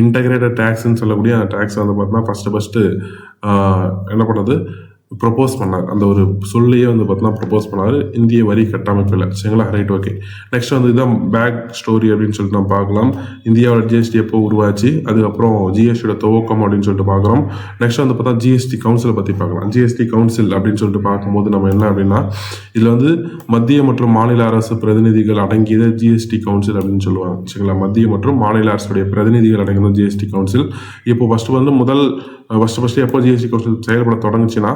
இன்டெகிரேட்டட் டேக்ஸ்ன்னு சொல்லக்கூடிய அந்த டேக்ஸ் வந்து பார்த்தீங்கன்னா ஃபஸ்ட்டு என்ன பண்ணுறது, ப்ரொப்போஸ் பண்ணார். அந்த ஒரு சொல்லையே வந்து பார்த்தீங்கன்னா ப்ரொப்போஸ் பண்ணார் இந்திய வரி கட்டமைப்பில். சரிங்களா, ரைட், ஓகே. நெக்ஸ்ட் வந்து இதுதான் பேக் ஸ்டோரி அப்படின்னு சொல்லிட்டு நம்ம பார்க்கலாம். இந்தியாவோட ஜிஎஸ்டி எப்போ உருவாச்சு, அதுக்கப்புறம் ஜிஎஸ்டியோட துவக்கம் அப்படின்னு சொல்லிட்டு பார்க்குறோம். நெக்ஸ்ட் வந்து பார்த்தா ஜிஎஸ்டி கவுன்சிலை பற்றி பார்க்கலாம். ஜிஎஸ்டி கவுன்சில் அப்படின்னு சொல்லிட்டு பார்க்கும்போது நம்ம என்ன அப்படின்னா, இதில் வந்து மத்திய மற்றும் மாநில அரசு பிரதிநிதிகள் அடங்கியது ஜிஎஸ்டி கவுன்சில் அப்படின்னு சொல்லுவாங்க. சரிங்களா, மத்திய மற்றும் மாநில அரசுடைய பிரதிநிதிகள் அடங்கியது ஜிஎஸ்டி கவுன்சில். இப்போ ஃபஸ்ட்டு எப்போ ஜிஎஸ்டி கவுன்சில் செயல்பட தொடங்குச்சுன்னா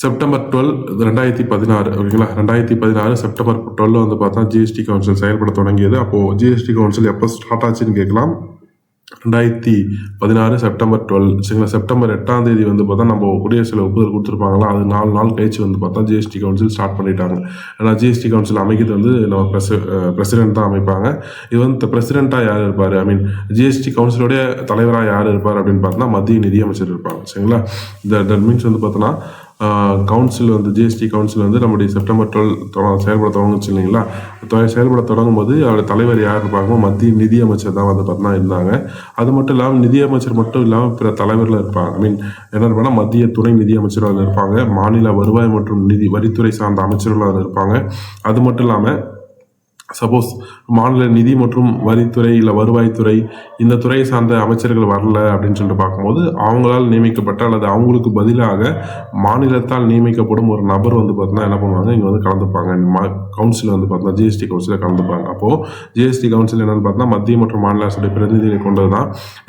செப்டம்பர் 12, 2016. ஓகேங்களா, 2016 செப்டம்பர் 12 வந்து பார்த்தா ஜிஎஸ்டி கவுன்சில் செயல்பட தொடங்கியது. அப்போது ஜிஎஸ்டி கவுன்சில் எப்போ ஸ்டார்ட் ஆச்சுன்னு கேட்கலாம். 2016 செப்டம்பர் 12. சரிங்களா, செப்டம்பர் 8ஆம் தேதி வந்து பார்த்தா நம்ம குடியரசில் ஒப்புதல் கொடுத்துருப்பாங்களா, அது 4 நாள் கழிச்சு வந்து பார்த்தா ஜிஎஸ்டி கவுன்சில் ஸ்டார்ட் பண்ணிட்டாங்க. ஏன்னா ஜிஎஸ்டி கவுன்சில் அமைக்கிறது வந்து நம்ம பிரசிடென்ட் தான் அமைப்பாங்க. இது வந்து பிரசிடென்ட்டாக யார் இருப்பார், ஜிஎஸ்டி கவுன்சிலோடைய தலைவராக யார் இருப்பார் அப்படின்னு பார்த்தோன்னா மத்திய நிதியமைச்சர் இருப்பாங்க. சரிங்களா, தட் மீன்ஸ் வந்து பார்த்தோன்னா கவுன்சில் வந்து ஜிஎஸ்டி கவுன்சில் வந்து நம்முடைய செப்டம்பர் 12 செயல்பட தொடங்குச்சு இல்லைங்களா. செயல்பட தொடங்கும் போது அவருடைய தலைவர் யார் இருப்பாங்க, மத்திய நிதியமைச்சர் தான் வந்து பார்த்தீங்கன்னா இருந்தாங்க. அது மட்டும் இல்லாமல் நிதியமைச்சர் மட்டும் இல்லாமல் பிற தலைவர்கள் இருப்பாங்க. என்ன இருப்பாங்கன்னா மத்திய துணை நிதியமைச்சர் அதில் இருப்பாங்க, மாநில வருவாய் மற்றும் வரித்துறை சார்ந்த அமைச்சர்கள் அதில் இருப்பாங்க. அது மட்டும் இல்லாமல் சப்போஸ் மாநில நிதி மற்றும் வரித்துறை இல்லை வருவாய்த்துறை இந்த துறையை சார்ந்த அமைச்சர்கள் வரல அப்படின்னு சொல்லிட்டு பார்க்கும்போது அவங்களால் நியமிக்கப்பட்ட அல்லது அவங்களுக்கு பதிலாக மாநிலத்தால் நியமிக்கப்படும் ஒரு நபர் வந்து பார்த்தீங்கன்னா என்ன பண்ணுவாங்க, இங்கே வந்து கலந்துப்பாங்க. கவுன்சில் வந்து பார்த்தீங்கன்னா ஜிஎஸ்டி கவுன்சிலில் கலந்துப்பாங்க. அப்போது ஜிஎஸ்டி கவுன்சில் என்னென்னு பார்த்தா மத்திய மற்றும் மாநில அரசுடைய பிரதிநிதிகளை கொண்டது தான்.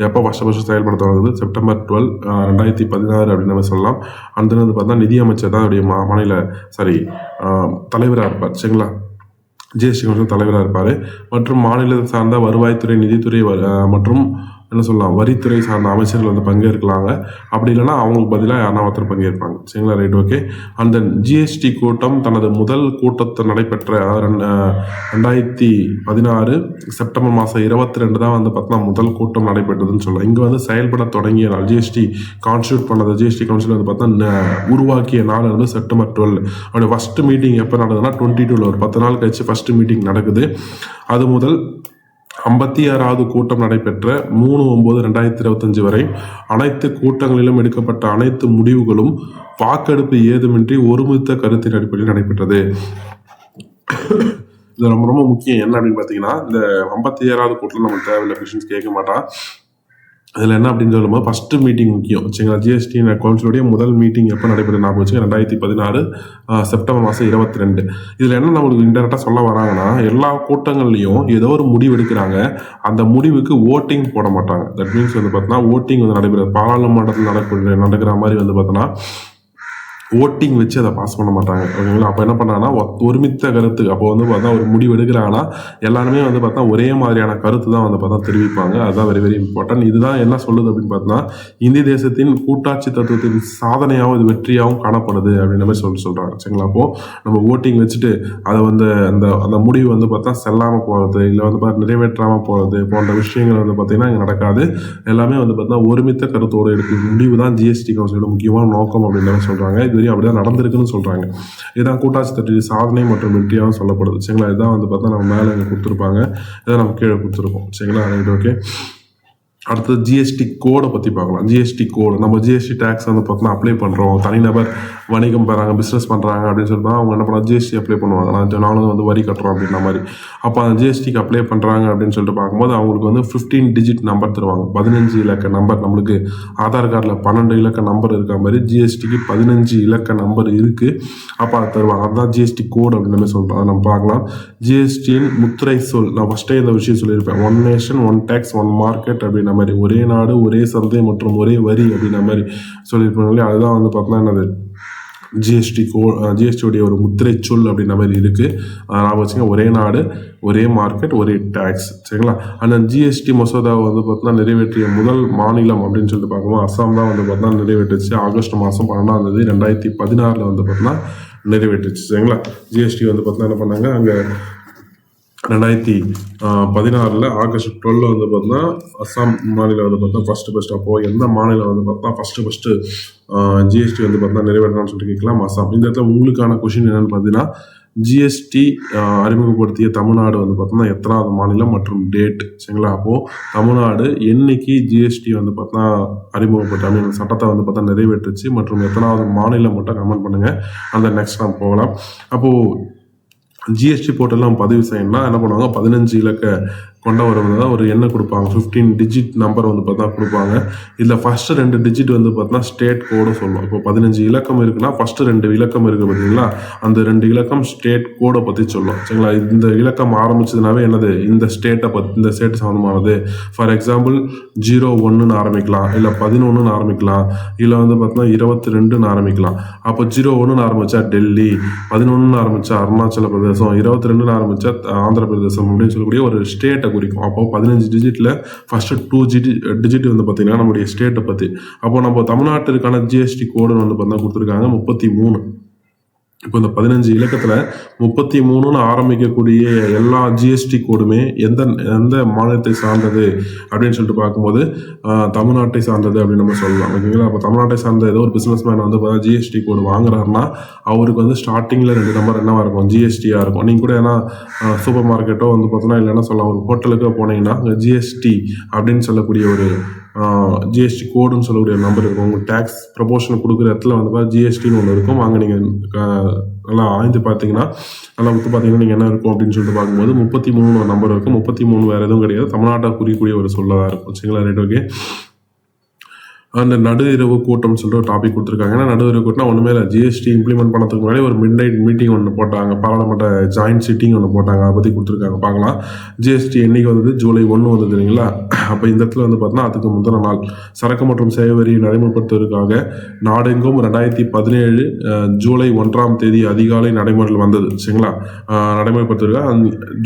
எப்போ ஃபஸ்ட்டு செயல்பட தொடங்குது, செப்டம்பர் 12, 2016 அப்படின்னு நம்ம சொல்லலாம். அந்த வந்து பார்த்தா நிதியமைச்சர் தான் அவருடைய தலைவராக இருப்பார். சரிங்களா, ஜிஎஸ்டி கவுன்சில் தலைவராக இருப்பார். மற்றும் மாநிலத்தை சார்ந்த வருவாய்த்துறை, நிதித்துறை மற்றும் என்ன சொல்லலாம் வரித்துறை சார்ந்த அமைச்சர்கள் வந்து பங்கேற்கலாங்க. அப்படி இல்லைன்னா அவங்களுக்கு பதிலாக யாருன்னா ஒருத்தர் பங்கேற்பாங்க. சரிங்களா, ரைட், ஓகே. அந்த ஜிஎஸ்டி கூட்டம் தனது முதல் கூட்டத்தை நடைபெற்ற 2016 செப்டம்பர் மாதம் 22 தான் வந்து பார்த்தீங்கன்னா முதல் கூட்டம் நடைபெற்றதுன்னு சொல்லலாம். இங்கே வந்து செயல்பட தொடங்கிய நாள், ஜிஎஸ்டி கான்ஸ்டியூட் பண்ணது, ஜிஎஸ்டி கவுன்சில் வந்து பார்த்தா உருவாக்கிய நாள் வந்து செப்டம்பர் 12. அவருடைய ஃபஸ்ட்டு மீட்டிங் எப்போ நடக்குதுன்னா 22 ஒரு 10 நாள் கழிச்சு ஃபஸ்ட்டு மீட்டிங் நடக்குது. அது முதல் 56வது கூட்டம் நடைபெற்ற 3/9/2025 வரை அனைத்து கூட்டங்களிலும் எடுக்கப்பட்ட அனைத்து முடிவுகளும் வாக்கெடுப்பு ஏதுமின்றி ஒருமித்த கருத்தின் அடிப்படையில் நடைபெற்றது. இது ரொம்ப ரொம்ப முக்கியம். என்ன அப்படின்னு பார்த்தீங்கன்னா, இந்த 56வது கூட்டத்தில் நமக்கு தேவையில்லை கொஸ்டின்ஸ் கேட்க மாட்டான். அதில் என்ன அப்படின்னு சொல்லும்போது ஃபஸ்ட்டு மீட்டிங் முக்கியம் சரிங்களா. ஜிஎஸ்டி கவுன்சிலுடைய முதல் மீட்டிங் எப்போ நடைபெறும் ஞாபகம் வச்சுங்க, 2016 செப்டம்பர் மாதம் 22. இதில் என்ன நம்மளுக்கு இன்டெரக்டாக சொல்ல வராங்கன்னா, எல்லா கூட்டங்கள்லையும் ஏதோ ஒரு முடிவு எடுக்கிறாங்க, அந்த முடிவுக்கு ஓட்டிங் போட மாட்டாங்க. தட் மீன்ஸ் வந்து பார்த்தோன்னா ஓட்டிங் வந்து நடைபெறும் பாராளுமன்றத்தில் நடக்கிற மாதிரி வந்து பார்த்தோன்னா ஓட்டிங் வச்சு அதை பாஸ் பண்ண மாட்டாங்க ஓகேங்களா. அப்போ என்ன பண்ணுறாங்கன்னா ஒருமித்த கருத்து, அப்போ வந்து பார்த்தா ஒரு முடிவு எடுக்கிறாங்கன்னா எல்லாருமே வந்து பார்த்தா ஒரே மாதிரியான கருத்து தான் வந்து பார்த்தா தெரிவிப்பாங்க. அதுதான் வெரி வெரி இம்பார்ட்டன்ட். இதுதான் என்ன சொல்லுது அப்படின்னு பார்த்தா இந்திய தேசத்தின் கூட்டாட்சி தத்துவத்தின் சாதனையாகவும் இது வெற்றியாகவும் காணப்படுது அப்படின்ற மாதிரி சொல்கிறாங்க சரிங்களா. அப்போது நம்ம ஓட்டிங் வச்சுட்டு அதை வந்து அந்த அந்த முடிவு வந்து பார்த்தா செல்லாமல் போகிறது இல்லை வந்து பார்த்தா நிறைவேற்றாமல் போகிறது போன்ற விஷயங்கள் வந்து பார்த்திங்கன்னா இங்கே நடக்காது. எல்லாமே வந்து பார்த்தா ஒருமித்த கருத்தோடு எடுக்கிற முடிவு தான் ஜிஎஸ்டி கவுன்சிலோட முக்கியமான நோக்கம் அப்படின்ற மாதிரி சொல்கிறாங்க. இதுவரையும் அப்படிதான் நடந்திருக்குன்னு சொல்கிறாங்க. இதுதான் கூட்டாட்சி தத்துவ சாதனை மற்றும் வெற்றியாகவும் சொல்லப்படுது சரிங்களா. இதுதான் வந்து பார்த்தா நம்ம மேலே இங்கே கொடுத்துருப்பாங்க, இதை நம்ம கீழே கொடுத்துருக்கோம் சரிங்களா. Right okay. அடுத்தது ஜிஎஸ்டி கோடை பற்றி பார்க்கலாம். ஜிஎஸ்டி கோடு நம்ம ஜிஎஸ்டி டேக்ஸ் வந்து பார்த்தோன்னா அப்ளை பண்ணுறோம். தனிநபர் வணிகம் பெறாங்க, பிஸ்னஸ் பண்ணுறாங்க அப்படின்னு சொல்லிட்டு அவங்க என்ன பண்ணால் ஜிஎஸ்டி அப்ளை பண்ணுவாங்க. நானும் வந்து வரி கட்டுறோம் அப்படின்ற மாதிரி. அப்போ அந்த ஜிஎஸ்டிக்கு அப்ளை பண்ணுறாங்க அப்படின்னு சொல்லிட்டு பார்க்கும்போது அவங்களுக்கு வந்து 15 டிஜிட் நம்பர் தருவாங்க. 15 இலக்க நம்பர். நம்மளுக்கு ஆதார் கார்டில் 12 இலக்க நம்பர் இருக்கிற மாதிரி ஜிஎஸ்டிக்கு 15 இலக்க நம்பர் இருக்குது. அப்போ அதை தருவாங்க. அதுதான் ஜிஎஸ்டி கோடு அப்படின்ற மாதிரி சொல்கிறோம். அதை நம்ம பார்க்கலாம். ஜிஎஸ்டியின் முத்திரை சொல் நான் ஃபஸ்ட்டே இந்த விஷயம் சொல்லியிருப்பேன். One nation one tax one market அப்படின்ற மாதிரி, ஒரே நாடு ஒரே சந்தை மற்றும் ஒரே வரி அப்படின்ற மாதிரி சொல்லியிருப்பாங்க. அதுதான் வந்து பார்த்தோன்னா என்னது ஜிஎஸ்டியோடைய ஒரு முத்திரை சொல் அப்படின்ற மாதிரி இருக்குது. நான் வச்சுங்க ஒரே நாடு ஒரே மார்க்கெட் ஒரே டேக்ஸ் சரிங்களா. அந்த ஜிஎஸ்டி மசோதாவை வந்து பார்த்தோன்னா நிறைவேற்றிய முதல் மாநிலம் அப்படின்னு சொல்லிட்டு பார்க்கும்போது அஸ்ஸாம் தான் வந்து பார்த்தோன்னா நிறைவேற்றுச்சு. ஆகஸ்ட் மாதம் 12ஆம் தேதி 2016 வந்து பார்த்தோன்னா நிறைவேற்றுச்சு சரிங்களா. ஜிஎஸ்டி வந்து பார்த்தோன்னா என்ன பண்ணாங்க, அங்கே 2016 ஆகஸ்ட் 12 வந்து பார்த்தோன்னா அஸ்ஸாம் மாநிலம் வந்து பார்த்தா ஃபஸ்ட்டு அப்போது எந்த மாநிலம் வந்து பார்த்தா ஃபஸ்ட்டு ஜிஎஸ்டி வந்து பார்த்தா நிறைவேற்றலாம்னு சொல்லிட்டு கேட்கலாம். அஸ்ஸாம். இந்த இடத்துல உங்களுக்கான கொஷின் என்னென்னு பார்த்தீங்கன்னா ஜிஎஸ்டி அறிமுகப்படுத்திய தமிழ்நாடு வந்து பார்த்தோன்னா எத்தனாவது மாநிலம் மற்றும் டேட் சரிங்களா. அப்போது தமிழ்நாடு என்னைக்கு ஜிஎஸ்டி வந்து பார்த்தா அறிமுகப்படுத்த சட்டத்தை வந்து பார்த்தா நிறைவேற்றுச்சு மற்றும் எத்தனாவது மாநிலம் மட்டும் கமெண்ட் பண்ணுங்கள். அந்த நெக்ஸ்ட் நம்ம போகலாம். அப்போது ஜிஎஸ்டி போர்ட்டெல்லாம் பதிவு செய்யணும்னா என்ன பண்ணுவாங்க, 15 இலக்க கொண்ட தான் ஒரு எண்ணை கொடுப்பாங்க. 15 டிஜிட் நம்பர் வந்து பார்த்தா கொடுப்பாங்க. இதில் ஃபஸ்ட்டு 2 டிஜிட் வந்து பார்த்தா ஸ்டேட் கோடும் சொல்லுவோம். இப்போ 15 இலக்கம் இருக்குன்னா ஃபஸ்ட்டு 2 இலக்கம் இருக்குது பார்த்தீங்களா, அந்த 2 இலக்கம் ஸ்டேட் கோடை பற்றி சொல்லும் சரிங்களா. இந்த இலக்கம் ஆரம்பிச்சதுனாவே என்னது இந்த ஸ்டேட் சம்மந்தமானது. ஃபார் எக்ஸாம்பிள் 01ன்னு ஆரம்பிக்கலாம், இல்லை 11ன்னு ஆரம்பிக்கலாம், இல்லை வந்து பார்த்தோன்னா 22ன்னு ஆரம்பிக்கலாம். அப்போ 01ன்னு ஆரம்பித்தா டெல்லி, 11ன்னு ஆரம்பித்தா அருணாச்சல பிரதேசம், 22ன்னு ஆரம்பித்தா ஆந்திர பிரதேசம் அப்படின்னு சொல்லக்கூடிய ஒரு ஸ்டேட்டை குறிக்கும். அப்போ 15 டிஜிட்டில் ஃபஸ்ட்டு 2 டிஜிட் வந்து பார்த்தீங்கன்னா நம்மளுடைய ஸ்டேட்டை பற்றி. அப்போ நம்ம தமிழ்நாட்டிற்கான ஜிஎஸ்டி கோடு வந்து பார்த்தா கொடுத்துருக்காங்க 33. இப்போ இந்த 15 இலக்கத்தில் 33ன்னு ஆரம்பிக்கக்கூடிய எல்லா ஜிஎஸ்டி கோடுமே எந்த மாநிலத்தை சார்ந்தது அப்படின்னு சொல்லிட்டு பார்க்கும்போது தமிழ்நாட்டை சார்ந்தது அப்படின்னு நம்ம சொல்லலாம் ஓகேங்களா. அப்போ தமிழ்நாட்டை சார்ந்த ஏதோ ஒரு பிஸ்னஸ் மேன் வந்து பார்த்தா ஜிஎஸ்டி கோடு வாங்குறாருன்னா அவருக்கு வந்து ஸ்டார்டிங்கில் 2 நம்பர் என்னவாக இருக்கும், ஜிஎஸ்டியாக இருக்கும். நீங்கள் கூட ஏன்னா சூப்பர் மார்க்கெட்டோ வந்து பார்த்தோன்னா இல்லைன்னா சொல்லலாம் ஒரு ஹோட்டலுக்கோ போனீங்கன்னா அங்கே ஜிஎஸ்டி அப்படின்னு சொல்லக்கூடிய ஒரு ஜிஎஸ்டி கோடுன்னு சொல்லக்கூடிய நம்பர் இருக்கும். உங்கள் டேக்ஸ் ப்ரொபோஷன் கொடுக்குற இடத்துல வந்து பார்த்தா ஜிஎஸ்டின்னு ஒன்று இருக்கும். அங்கே நீங்கள் நல்லா ஆய்ந்து பார்த்தீங்கன்னா நல்லா உத்து பார்த்தீங்கன்னா நீங்கள் என்ன இருக்கும் அப்படின்னு சொல்லிட்டு பார்க்கும்போது 33 ஒரு நம்பர் இருக்கும். 33 வேறு எதுவும் கிடையாது, தமிழ்நாட்டை குறிக்கக்கூடிய ஒரு சொல்லதாக இருக்கும் சரிங்களா. Right okay. அந்த நடு இரவு கூட்டம்னு சொல்லிட்டு ஒரு டாபிக் கொடுத்துருக்காங்க. ஏன்னா நடு இரவு கூட்டம்னா ஒன்றுமே இல்லை, ஜிஎஸ்டி இம்ப்ளிமெண்ட் பண்ணதுக்கு முன்னாடி ஒரு மிட் நைட் மீட்டிங் ஒன்று போட்டாங்க, பாராளுமன்ற ஜாயின்ட் சிட்டிங் ஒன்று போட்டாங்க. அதை பற்றி கொடுத்துருக்காங்க பார்க்கலாம். ஜிஎஸ்டி என்னைக்கு வந்தது, ஜூலை 1 வந்தது இல்லைங்களா. அப்போ இந்த இடத்துல வந்து பார்த்தோன்னா அதுக்கு முந்தின நாள் சரக்கு மற்றும் சேவை வரி நடைமுறைப்படுத்துவதற்காக நாடெங்கும் 2017 ஜூலை 1ஆம் தேதி அதிகாலை நடைமுறையில் வந்தது சரிங்களா. நடைமுறைப்படுத்துவதற்காக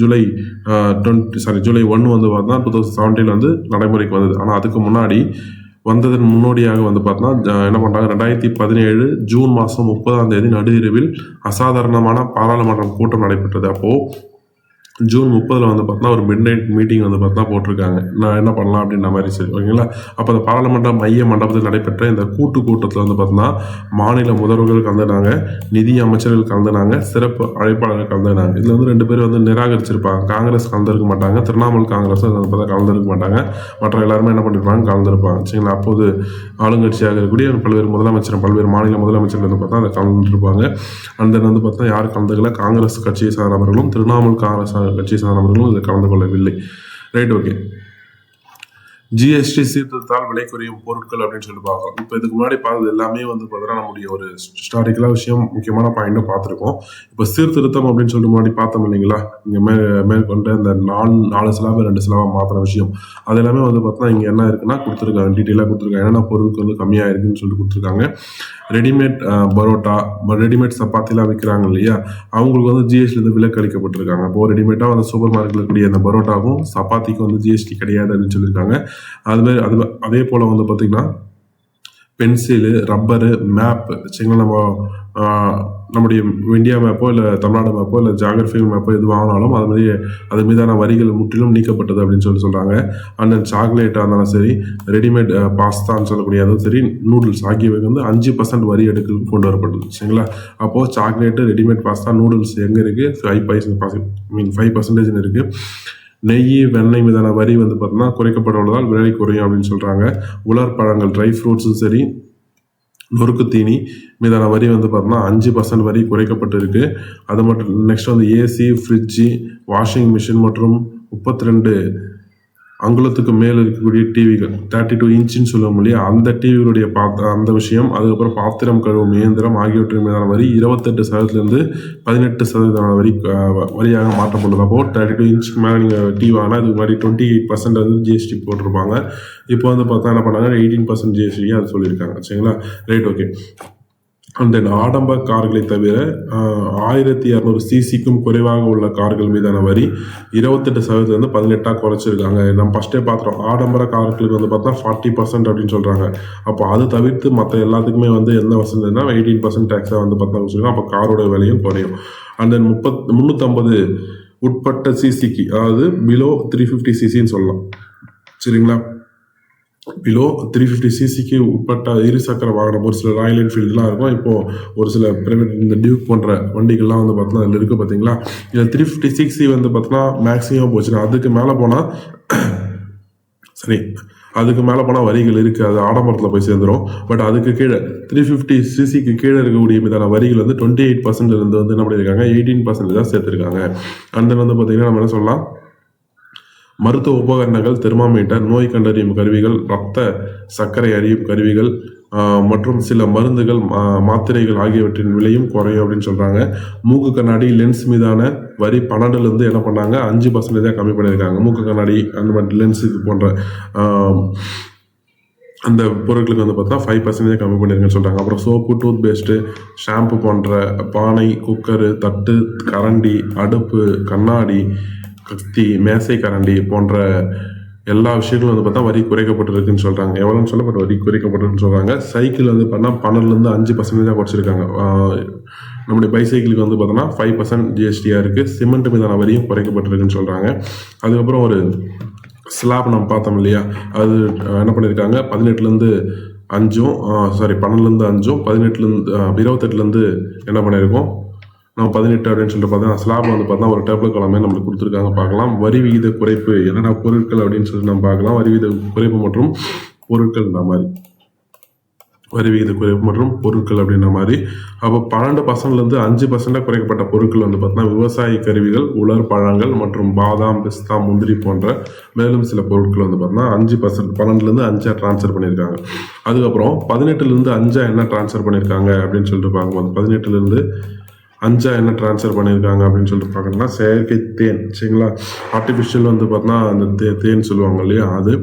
ஜூலை 1 வந்து பார்த்தோன்னா 2017 வந்து நடைமுறைக்கு வந்தது. ஆனால் அதுக்கு முன்னாடி வந்ததன் முன்னோடியாக வந்து பார்த்தோன்னா என்ன பண்ணுறாங்க, 2017 ஜூன் மாதம் 30ஆம் தேதி நடு இரவில் அசாதாரணமான பாராளுமன்றம் கூட்டம் நடைபெற்றது. அப்போது ஜூன் 30 வந்து பார்த்தோன்னா ஒரு மிட் நைட் மீட்டிங் வந்து பார்த்தா போட்டிருக்காங்க. நான் என்ன பண்ணலாம் அப்படின்ற மாதிரி சரி ஓகேங்களா. அப்போ அந்த பாராளுமன்ற மைய மண்டபத்தில் நடைபெற்ற இந்த கூட்டத்தில் வந்து பார்த்தோன்னா மாநில முதல்வர்கள் கலந்துனாங்க, நிதி அமைச்சர்கள் கலந்துனாங்க, சிறப்பு அழைப்பாளர்கள் கலந்துனாங்க. இதில் வந்து 2 பேர் வந்து நிராகரிச்சிருப்பாங்க. காங்கிரஸ் கலந்துருக்க மாட்டாங்க, திரிணாமுல் காங்கிரஸ் பார்த்தா கலந்துருக்க மாட்டாங்க. மற்ற எல்லாருமே என்ன பண்ணிருப்பாங்க, கலந்துருப்பாங்க சரிங்களா. அப்போது ஆளுங்கட்சியாக இருக்கக்கூடிய பல்வேறு முதலமைச்சர் பல்வேறு மாநில முதலமைச்சர்கள் வந்து பார்த்தா அதை கலந்துருப்பாங்க. அந்த வந்து பார்த்தா யார் கலந்துக்கல, காங்கிரஸ் கட்சியை சார்ந்தவர்களும் திரிணாமுல் காங்கிரஸ் கட்சி சார்ந்தவர்களும் இதில் கலந்து கொள்ளவில்லை. Right okay. ஜிஎஸ்டி சீர்திருத்தத்தால் விலை குறையும் பொருட்கள் அப்படின்னு சொல்லிட்டு பார்க்கலாம். இப்போ இதுக்கு முன்னாடி பார்த்தது எல்லாமே வந்து பார்த்தீங்கன்னா நம்முடைய ஒரு ஹிஸ்டாரிக்கலாக விஷயம் முக்கியமான பாயிண்ட்டும் பார்த்துருக்கோம். இப்போ சீர்திருத்தம் அப்படின்னு சொல்லிட்டு முன்னாடி பார்த்தோம் இல்லைங்களா, இங்கே மேற்கொண்டு இந்த நாலு சிலாபை 2 சிலாபாக மாற்றின விஷயம் அது எல்லாமே வந்து பார்த்தீங்கன்னா இங்கே என்ன இருக்குன்னா கொடுத்துருக்காங்க, டீட்டெயிலாக கொடுத்துருக்காங்க. என்னென்ன பொருளுக்கு வந்து கம்மியாக இருக்குன்னு சொல்லிட்டு கொடுத்துருக்காங்க. ரெடிமேட் பரோட்டா, ரெடிமேட் சப்பாத்திலாம் விற்கிறாங்க இல்லையா, அவங்களுக்கு வந்து ஜிஎஸ்டிலேருந்து விலக்கு அளிக்கப்பட்டிருக்காங்க. அப்போது ரெடிமேடாக வந்து சூப்பர் மார்க்கெட்டில் இருக்கக்கூடிய அந்த பரோட்டாவும் சப்பாத்திக்கும் வந்து ஜிஎஸ்டி கிடையாது அப்படின்னு சொல்லியிருக்காங்க. அதே போல் வந்து பார்த்திங்கன்னா பென்சிலு, ரப்பரு, மேப்பு சரிங்களா, நம்முடைய இந்தியா மேப்போ இல்லை தமிழ்நாடு மேப்போ இல்லை ஜாகிரபிக்கல் மேப்போ எது வாங்கினாலும் அது மீதான வரிகள் முற்றிலும் நீக்கப்பட்டது அப்படின்னு சொல்கிறாங்க. அண்ட் தென் சாக்லேட்டாக இருந்தாலும் சரி, ரெடிமேட் பாஸ்தான்னு சொல்லக்கூடிய அதுவும் சரி, நூடுல்ஸ் ஆகியவை வந்து 5% வரி எடுக்க கொண்டு வரப்பட்டது சரிங்களா. அப்போது சாக்லேட்டு, ரெடிமேட் பாஸ்தா, நூடுல்ஸ் எங்கே இருக்குது 5% இருக்குது. நெய், வெண்ணெய் மீதான வரி வந்து பார்த்தீங்கன்னா குறைக்கப்பட்டுள்ளதால் விலை குறையும் அப்படின்னு சொல்கிறாங்க. உலர் பழங்கள், ட்ரை ஃப்ரூட்ஸும் சரி, நொறுக்கு தீனி மீதான வரி வந்து பார்த்தோம்னா 5% வரி குறைக்கப்பட்டு இருக்கு. அது மட்டும் நெக்ஸ்ட் வந்து ஏசி, ஃப்ரிட்ஜு, வாஷிங் மிஷின் மற்றும் 32 அங்குலத்துக்கு மேல் இருக்கக்கூடிய டிவிகள் 32 இன்ச்சுன்னு சொல்லுவோம் இல்லையா, அந்த டிவிகளுடைய அந்த விஷயம். அதுக்கப்புறம் பாத்திரம் கழுவும் இயந்திரம் ஆகியவற்றின் மீதான வரி 28%லேருந்து 18% வரியாக மாற்றப்பட்டது. அப்போ 32 இன்ச்சுக்கு மேலே நீங்கள் டிவி வாங்கினா இதுக்கு மாதிரி 28% வந்து ஜிஎஸ்டி போட்டிருப்பாங்க. இப்போ வந்து பார்த்தா என்ன பண்ணாங்க, 18% ஜிஎஸ்டி அது சொல்லியிருக்காங்க சரிங்களா. Right, okay. அண்ட் தென் ஆடம்பர கார்களை தவிர 1200 சிசிக்கும் குறைவாக உள்ள கார்கள் மீதான வரி 28%லேருந்து 18% குறைச்சிருக்காங்க. நம்ம ஃபஸ்ட்டே பார்த்துறோம், ஆடம்பர கார்களுக்கு வந்து பார்த்தா 40% அப்படின்னு சொல்கிறாங்க. அப்போ அது தவிர்த்து மற்ற எல்லாத்துக்குமே வந்து என்ன வசதினா 18% டேக்ஸாக வந்து பார்த்தா வச்சுருக்கோம். அப்போ காரோட விலையும் குறையும். அண்ட் தென் 350 உட்பட்ட சிசிக்கு, அதாவது பிலோ 350 சிசின்னு சொல்லலாம் சரிங்களா. பிலோ 350 சிசிக்கு உட்பட்ட இருசக்கர வாகனம், ஒரு சில ராயல் என்ஃபீல்டுலாம் இருக்கும். இப்போது ஒரு சில பிரைவேட் இந்த டியூக் போன்ற வண்டிகள்லாம் வந்து பார்த்தோன்னா அதில் இருக்குது பார்த்தீங்களா. இதில் 350 சிசி வந்து பார்த்தோன்னா மேக்ஸிமம் போச்சுன்னா அதுக்கு மேலே போனால் சரி, அதுக்கு மேலே போனால் வரிகள் இருக்குது, அது ஆடம்பரத்தில் போய் சேர்ந்துடும். பட் அதுக்கு கீழே 350 சிசிக்கு கீழே இருக்கக்கூடிய மீதான வரிகள் வந்து 28% வந்து என்ன பண்ணியிருக்காங்க, 18% தான் சேர்த்துருக்காங்க. அந்த வந்து பார்த்திங்கன்னா நம்ம என்ன சொல்லலாம், மருத்துவ உபகரணங்கள், தெர்மாமீட்டர், நோய் கண்டறியும் கருவிகள், இரத்த சர்க்கரை அறியும் கருவிகள் மற்றும் சில மருந்துகள், மாத்திரைகள் ஆகியவற்றின் விலையும் குறையும் அப்படின்னு சொல்கிறாங்க. மூக்கு கண்ணாடி, லென்ஸ் மீதான வரி 12லேருந்து என்ன பண்ணாங்க 5% கம்மி பண்ணியிருக்காங்க. மூக்கு கண்ணாடி அந்த மாதிரி லென்ஸுக்கு போன்ற அந்த பொருட்களுக்கு வந்து பார்த்தா 5% கம்மி பண்ணியிருக்குன்னு சொல்கிறாங்க. அப்புறம் சோப்பு, டூத் பேஸ்ட்டு, ஷாம்பு போன்ற பானை, குக்கரு, தட்டு, கரண்டி, அடுப்பு, கண்ணாடி, கத்தி, மேசை கரண்டி போன்ற எல்லா விஷயங்களும் வந்து பார்த்தா வரி குறைக்கப்பட்டிருக்குன்னு சொல்கிறாங்க. எவ்வளோன்னு சொல்ல பட் வரி குறைக்கப்பட்டிருக்குன்னு சொல்கிறாங்க. சைக்கிள் வந்து பார்த்தா 12லேருந்து 5% குறைச்சிருக்காங்க. நம்முடைய பைசைக்கிளுக்கு வந்து பார்த்தோன்னா 5% ஜிஎஸ்டியாக இருக்குது. சிமெண்ட் மீதான வரியும் குறைக்கப்பட்டிருக்குன்னு சொல்கிறாங்க. அதுக்கப்புறம் ஒரு ஸ்லாப் நம்ம பார்த்தோம் இல்லையா, அது என்ன பண்ணியிருக்காங்க 18லேருந்து 5, 12லேருந்து 5, 28லேருந்து என்ன பண்ணியிருக்கோம் நம்ம 18 அப்படின்னு சொல்லிட்டு பார்த்தா ஸ்லாப் வந்து பார்த்தா ஒரு டேபிள் காலமே நம்மளுக்கு கொடுத்துருக்காங்க. பார்க்கலாம் வரி விகித குறைப்பு என்னென்ன பொருட்கள் அப்படின்னு சொல்லிட்டு நம்ம பார்க்கலாம். வரி விகித குறைப்பு மற்றும் பொருட்கள் இந்த மாதிரி வரி விகித குறைப்பு மற்றும் பொருட்கள் அப்படின்ற மாதிரி. அப்போ 12%லேருந்து 5% குறைக்கப்பட்ட பொருட்கள் வந்து பார்த்தீங்கன்னா விவசாய கருவிகள், உலர் பழங்கள் மற்றும் பாதாம், பிஸ்தா, முந்திரி போன்ற மேலும் சில பொருட்கள் வந்து பார்த்தீங்கன்னா 5%, 12லேருந்து 5 ட்ரான்ஸ்ஃபர் பண்ணியிருக்காங்க. அதுக்கப்புறம் 18லேருந்து 5 என்ன ட்ரான்ஸ்ஃபர் பண்ணியிருக்காங்க அப்படின்னு சொல்லிட்டு பார்க்கும்போது 18லேருந்து 5 என்ன ட்ரான்ஸ்ஃபர் பண்ணியிருக்காங்க அப்படின்னு சொல்லிட்டு பார்க்கணும்னா செயற்கை தேன் சரிங்களா. ஆர்டிஃபிஷியல் வந்து பார்த்தீங்கன்னா அந்த தேன் சொல்லுவாங்க இல்லையா அது.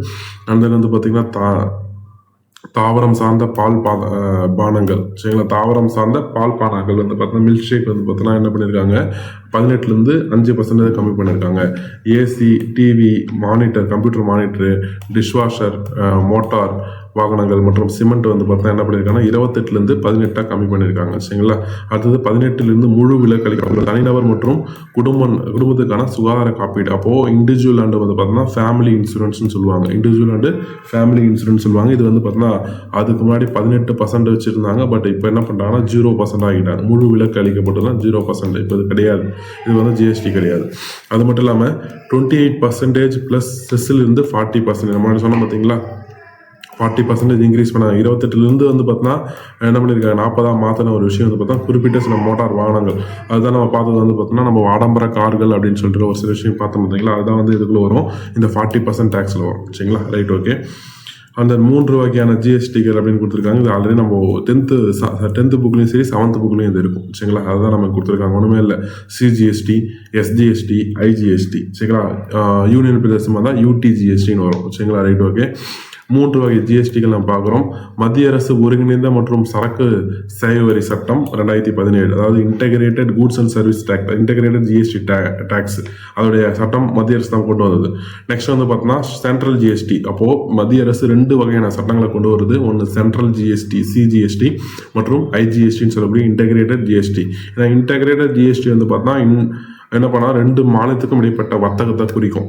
அந்த வந்து பார்த்திங்கன்னா தாவரம் சார்ந்த பால் பானங்கள் சரிங்களா. தாவரம் சார்ந்த பால் பானங்கள் வந்து பார்த்தீங்கன்னா மில்க் ஷேக் வந்து பார்த்தீங்கன்னா என்ன பண்ணியிருக்காங்க 18லேருந்து 5% கம்மி பண்ணியிருக்காங்க. AC, TV, monitor, computer monitor, dishwasher, motor வாகனங்கள் மற்றும் சிமெண்ட் வந்து பார்த்தா என்ன பண்ணியிருக்காங்கன்னா 28லேருந்து 18 கம்மி பண்ணியிருக்காங்க சரிங்களா. அடுத்தது 18லேருந்து முழு விலக்கு அளிக்கப்படும் தனிநபர் மற்றும் குடும்பத்துக்கான சுகாதார காப்பீடு. அப்போது இண்டிவிஜுவல் அண்டு வந்து பார்த்தோன்னா ஃபேமிலி இன்சூரன்ஸ்னு சொல்லுவாங்க. இண்டிவிஜுவல் அண்டு ஃபேமிலி இன்சூரன்ஸ் சொல்லுவாங்க. இது வந்து பார்த்தோன்னா அதுக்கு முன்னாடி 18% வச்சுருந்தாங்க. பட் இப்போ என்ன பண்ணுறாங்கன்னா 0% ஆகிட்டாங்க. முழு விலக்கு அளிக்கப்பட்டதுலாம் 0%. இப்போ இது கிடையாது, இது வந்து ஜிஎஸ்டி கிடையாது. அது மட்டும் இல்லாமல் 28% ப்ளஸ் செஸ்ஸிலிருந்து 40% நம்ம சொன்னோம் பார்த்தீங்களா, 40% இன்க்ரீஸ் பண்ணாங்க. 28லேருந்து வந்து பார்த்தோன்னா என்ன பண்ணியிருக்காங்க, 40 மாற்றின ஒரு விஷயம் வந்து பார்த்தா குறிப்பிட்ட சில மோட்டார் வாகனங்கள். அதுதான் நம்ம பார்த்தது வந்து பார்த்தோன்னா நம்ம ஆடம்பர கார்கள் அப்படின்னு சொல்லிட்டு ஒரு சில விஷயம் பார்த்தோம் பார்த்தீங்களா, அதுதான் வந்து இதுக்குள்ளே வரும், இந்த 40% டேக்ஸில் வரும். சரிங்களா, ரைட், ஓகே. அந்த 3 வகையான ஜிஎஸ்டிகள் அப்படின்னு கொடுத்துருக்காங்க. இது ஆல்ரெடி நம்ம 10th புக்லேயும் சரி 7th புக்லேயும் இது இருக்கும். சரிங்களா, அதுதான் நம்ம கொடுத்துருக்காங்க. ஒன்றுமே இல்லை. CGST, SGST, IGST. சரிங்களா, யூனியன் பிரதேசமாக தான் யூடிஜிஎஸ்டின்னு வரும். சரிங்களா, ரைட், ஓகே. 3 வகை ஜிஎஸ்டிகள் நம்ம பார்க்குறோம். மத்திய அரசு ஒருங்கிணைந்த மற்றும் சரக்கு சேவை வரி சட்டம் 2017, அதாவது integrated goods and service tax, integrated GST tax, அதோடைய சட்டம் மத்திய அரசு தான் கொண்டு வந்தது. நெக்ஸ்ட் வந்து பார்த்தோம்னா சென்ட்ரல் ஜிஎஸ்டி. அப்போது மத்திய அரசு 2 வகையான சட்டங்களை கொண்டு வருது. ஒன்று சென்ட்ரல் ஜிஎஸ்டி சிஜிஎஸ்டி மற்றும் ஐஜிஎஸ்டின்னு சொல்லக்கூடிய இன்டெகிரேட்டட் ஜிஎஸ்டி. ஏன்னா இன்டெகிரேட்டட் ஜிஎஸ்டி வந்து பார்த்தா என்ன பண்ணால் 2 மாநிலத்துக்கும் இடைப்பட்ட வர்த்தகத்தை குறிக்கும்.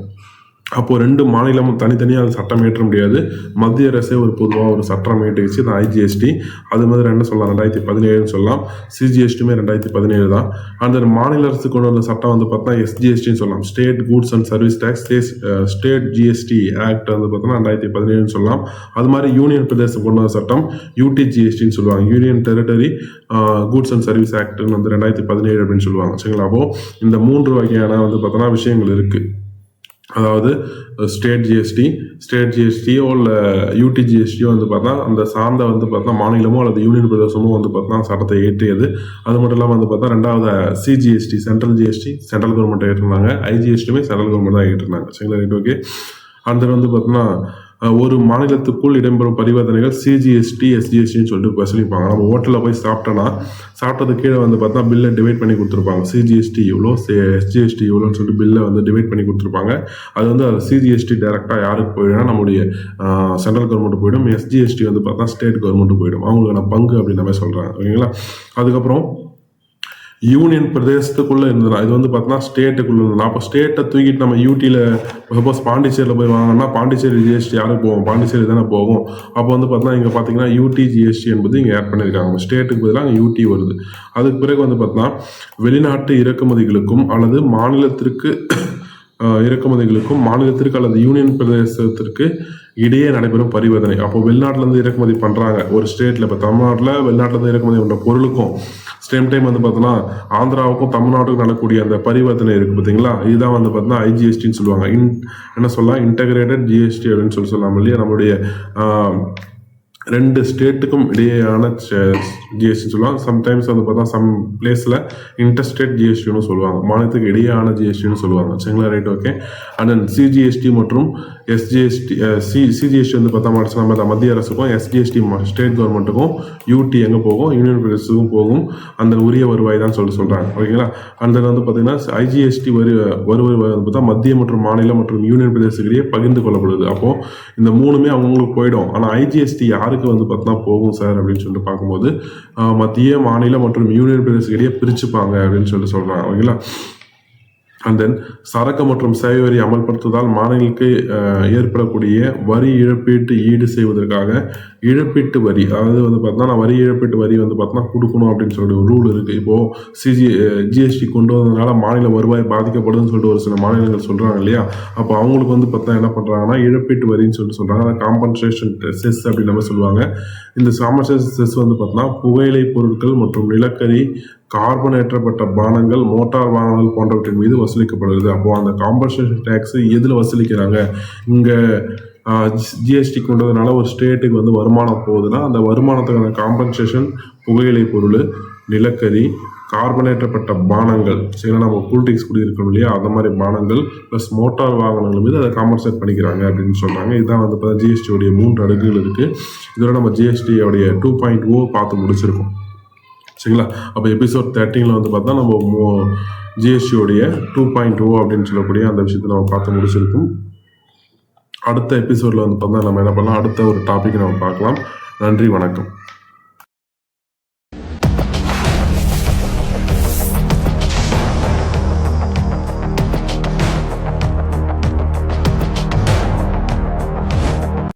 அப்போது 2 மாநிலமும் தனித்தனியாக அது சட்டம் இயற்ற முடியாது. மத்திய அரசே ஒரு பொதுவாக ஒரு சட்டம் இயற்றிச்சு, அது ஐஜிஎஸ்டி. அது மாதிரி என்ன சொல்லலாம், 2017 சொல்லலாம். சிஜிஎஸ்டியுமே 2017 தான். அந்த மாநில அரசு கொண்டு வந்த சட்டம் வந்து பார்த்தா எஸ்ஜிஎஸ்டின்னு சொல்லலாம், state goods and service tax. State GST act வந்து பார்த்தோன்னா 2017 சொல்லலாம். அது மாதிரி யூனியன் பிரதேசம் கொண்டு வந்த சட்டம் யூடிஜிஎஸ்டின்னு சொல்லுவாங்க, union territory goods and service ஆக்ட்னு வந்து 2017 அப்படின்னு சொல்லுவாங்க. சரிங்களா, அப்போது இந்த 3 வகையான வந்து பார்த்தோன்னா விஷயங்கள் இருக்குது. அதாவது ஸ்டேட் ஜிஎஸ்டியோ இல்லை யூடிஜிஎஸ்டியோ வந்து பார்த்தா அந்த சார்ந்த வந்து பார்த்தா மாநிலமோ அல்லது யூனியன் பிரதேசமோ வந்து பார்த்தா சட்டத்தை ஏற்றியது. அது மட்டும் இல்லாமல் வந்து பார்த்தா 2வது CGST central GST central government ஏற்றிருந்தாங்க. ஐஜிஎஸ்டியுமே சென்ட்ரல் கவர்மெண்ட் தான் ஏற்றிருந்தாங்க. சரிங்களா, ரைட், ஓகே. அந்த வந்து பார்த்தோன்னா ஒரு மாநிலத்துக்குள் இடம்பெறும் பரிவர்த்தனைகள் சிஜிஎஸ்டி எஸ்ஜிஎஸ்டின்னு சொல்லிட்டு வசூலிப்பாங்க. நம்ம ஹோட்டலில் போய் சாப்பிட்டது கீழே வந்து பார்த்தா பில்லை டிவைட் பண்ணி கொடுத்துருப்பாங்க. சிஜிஎஸ்டி இவ்வளோ, எஸ்ஜிஎஸ்டி இவ்வளோன்னு சொல்லிட்டு பில்லை வந்து டிவைட் பண்ணி கொடுத்துருப்பாங்க. அது வந்து சிஜிஎஸ்டி டைரெக்டாக யாருக்கு போயிடும்னா நம்மளுடைய சென்ட்ரல் கவர்மெண்ட் போயிடும். எஸ்ஜிஎஸ்டி வந்து பார்த்தா ஸ்டேட் கவர்மெண்ட் போயிடும், அவங்களுக்கான பங்கு அப்படின்ற மாதிரி சொல்கிறாங்க. ஓகேங்களா, அதுக்கப்புறம் யூனியன் பிரதேசத்துக்குள்ளே இருந்ததுனா இது வந்து பார்த்தோன்னா ஸ்டேட்டுக்குள்ளே இருந்ததுனா, அப்போ ஸ்டேட்டை தூக்கிட்டு நம்ம யூடியில் சப்போஸ் பாண்டிச்சேரியில் போய் வாங்கினா பாண்டிச்சேரி ஜிஎஸ்டி யாருக்கு போகும், பாண்டிச்சேரி தானே போகும். அப்போ வந்து பார்த்தோன்னா இங்கே பார்த்தீங்கன்னா யூடி ஜிஎஸ்டி என்பது இங்கே ஆட் பண்ணியிருக்காங்க. ஸ்டேட்டுக்கு பதிலாக அங்கே யூடி வருது. அதுக்கு பிறகு வந்து பார்த்தோன்னா வெளிநாட்டு இறக்குமதிகளுக்கும் அல்லது மாநிலத்திற்கு இறக்குமதிகளுக்கும் மாநிலத்திற்கு அல்லது யூனியன் பிரதேசத்திற்கு இடையே நடைபெறும் பரிவர்த்தனை. அப்போ வெளிநாட்டிலேருந்து இறக்குமதி பண்ணுறாங்க ஒரு ஸ்டேட்டில். இப்போ தமிழ்நாட்டில் வெளிநாட்டிலேருந்து இறக்குமதி பண்ணுற பொருளுக்கும் சேம் டைம் வந்து பார்த்தோன்னா ஆந்திராவுக்கும் தமிழ்நாட்டுக்கும் நடக்கக்கூடிய அந்த பரிவர்த்தனை இருக்குது பார்த்தீங்களா, இதுதான் வந்து பார்த்தோன்னா ஐஜிஎஸ்டின்னு சொல்லுவாங்க. என்ன சொல்லலாம், இன்டெகிரேட்டட் ஜிஎஸ்டி அப்படின்னு சொல்லலாம் இல்லையா. நம்மளுடைய 2 ஸ்டேட்டுக்கும் இடையேயான ஜிஎஸ்டி சொல்லுவாங்க. சம்டைம்ஸ் வந்து பார்த்தா சம் பிளேஸில் இன்டர்ஸ்டேட் ஜிஎஸ்டின்னு சொல்லுவாங்க, மாநிலத்துக்கு இடையேயான ஜிஎஸ்டின்னு சொல்லுவாங்க. சரிங்களா, right, okay. And then CGST மற்றும் எஸ்ஜிஎஸ்டி. சிஜிஎஸ்டி வந்து பார்த்தா நம்ம மத்திய அரசுக்கும், எஸ்ஜிஎஸ்டி ஸ்டேட் கவர்மெண்ட்டுக்கும், யூடி எங்கே போகும், யூனியன் பிரதேசத்துக்கும் போகும். அந்த உரிய வருவாய் தான் சொல்கிறாங்க. ஓகேங்களா. அந்த வந்து பார்த்தீங்கன்னா ஐஜிஎஸ்டி வருவாய் வந்து பார்த்தா மத்திய மற்றும் மாநிலம் மற்றும் யூனியன் பிரதேசத்திலேயே பகிர்ந்து கொள்ளப்படுது. அப்போது இந்த 3மே அவங்களுக்கு போயிடும். ஆனால் ஐஜிஎஸ்டி யாருக்கு வந்து பார்த்தா போகும் சார் அப்படின்னு சொல்லிட்டு பார்க்கும்போது மத்திய மாநிலம் மற்றும் யூனியன் பிரதேசத்திலேயே பிரிச்சுப்பாங்க அப்படின்னு சொல்கிறாங்க. ஓகேங்களா. அண்ட் தென் சரக்கு மற்றும் சேவை வரி அமல்படுத்துவதால் மாநிலங்களுக்கு ஏற்படக்கூடிய வரி இழப்பீட்டு ஈடு செய்வதற்காக இழப்பீட்டு வரி, அதாவது வந்து பார்த்தா வரி இழப்பீட்டு வரி வந்து பார்த்தா கொடுக்கணும் அப்படின்னு சொல்லிட்டு ஒரு ரூல் இருக்குது. இப்போது ஜிஎஸ்டி கொண்டு வந்ததுனால மாநில வருவாய் பாதிக்கப்படுதுன்னு சொல்லிட்டு ஒரு சில மாநிலங்கள் சொல்கிறாங்க இல்லையா. அப்போ அவங்களுக்கு வந்து பார்த்தா என்ன பண்ணுறாங்கன்னா இழப்பீட்டு வரின்னு சொல்லிட்டு சொல்கிறாங்க. அதை காம்பன்சேஷன் செஸ் அப்படின்னு நம்ம சொல்லுவாங்க. இந்த காம்பன்சேஷன் செஸ் வந்து பார்த்தோன்னா புகையிலை பொருட்கள் மற்றும் நிலக்கரி, கார்பன் ஏற்றப்பட்ட பானங்கள், மோட்டார் வாகனங்கள் போன்றவற்றின் மீது வசூலிக்கப்படுகிறது. அப்போது அந்த காம்பன்சேஷன் டேக்ஸ் எதில் வசூலிக்கிறாங்க, இங்கே ஜிஎஸ்டி கொண்டதுனால ஒரு ஸ்டேட்டுக்கு வந்து வருமானம் போகுதுன்னா அந்த வருமானத்துக்கான காம்பன்சேஷன் புகையிலை பொருள், நிலக்கரி, கார்பனேற்றப்பட்ட பானங்கள், சரிங்களா, நம்ம கூல்ட்ரிங்க்ஸ் குடியிருக்கணும் இல்லையா, அந்த மாதிரி பானங்கள் ப்ளஸ் மோட்டார் வாகனங்கள் மீது அதை காம்பன்சேட் பண்ணிக்கிறாங்க அப்படின்னு சொல்கிறாங்க. இதுதான் வந்து இப்போ ஜிஎஸ்டியோடைய 3 அடுக்குகள் இருக்குது. இதோட நம்ம ஜிஎஸ்டியோடைய 2.0 பார்த்து முடிச்சிருக்கோம். சரிங்களா. அப்போ எபிசோட் 13 வந்து பார்த்தா நம்ம ஜிஎஸ்டியோடைய 2.0 அப்படின்னு சொல்லக்கூடிய அந்த விஷயத்தை நம்ம பார்த்து முடிச்சிருக்கோம். அடுத்த எபிசோடில் வந்து பார்த்தா நம்ம என்ன பண்ணலாம், அடுத்த ஒரு டாபிக் நம்ம பார்க்கலாம். நன்றி, வணக்கம்.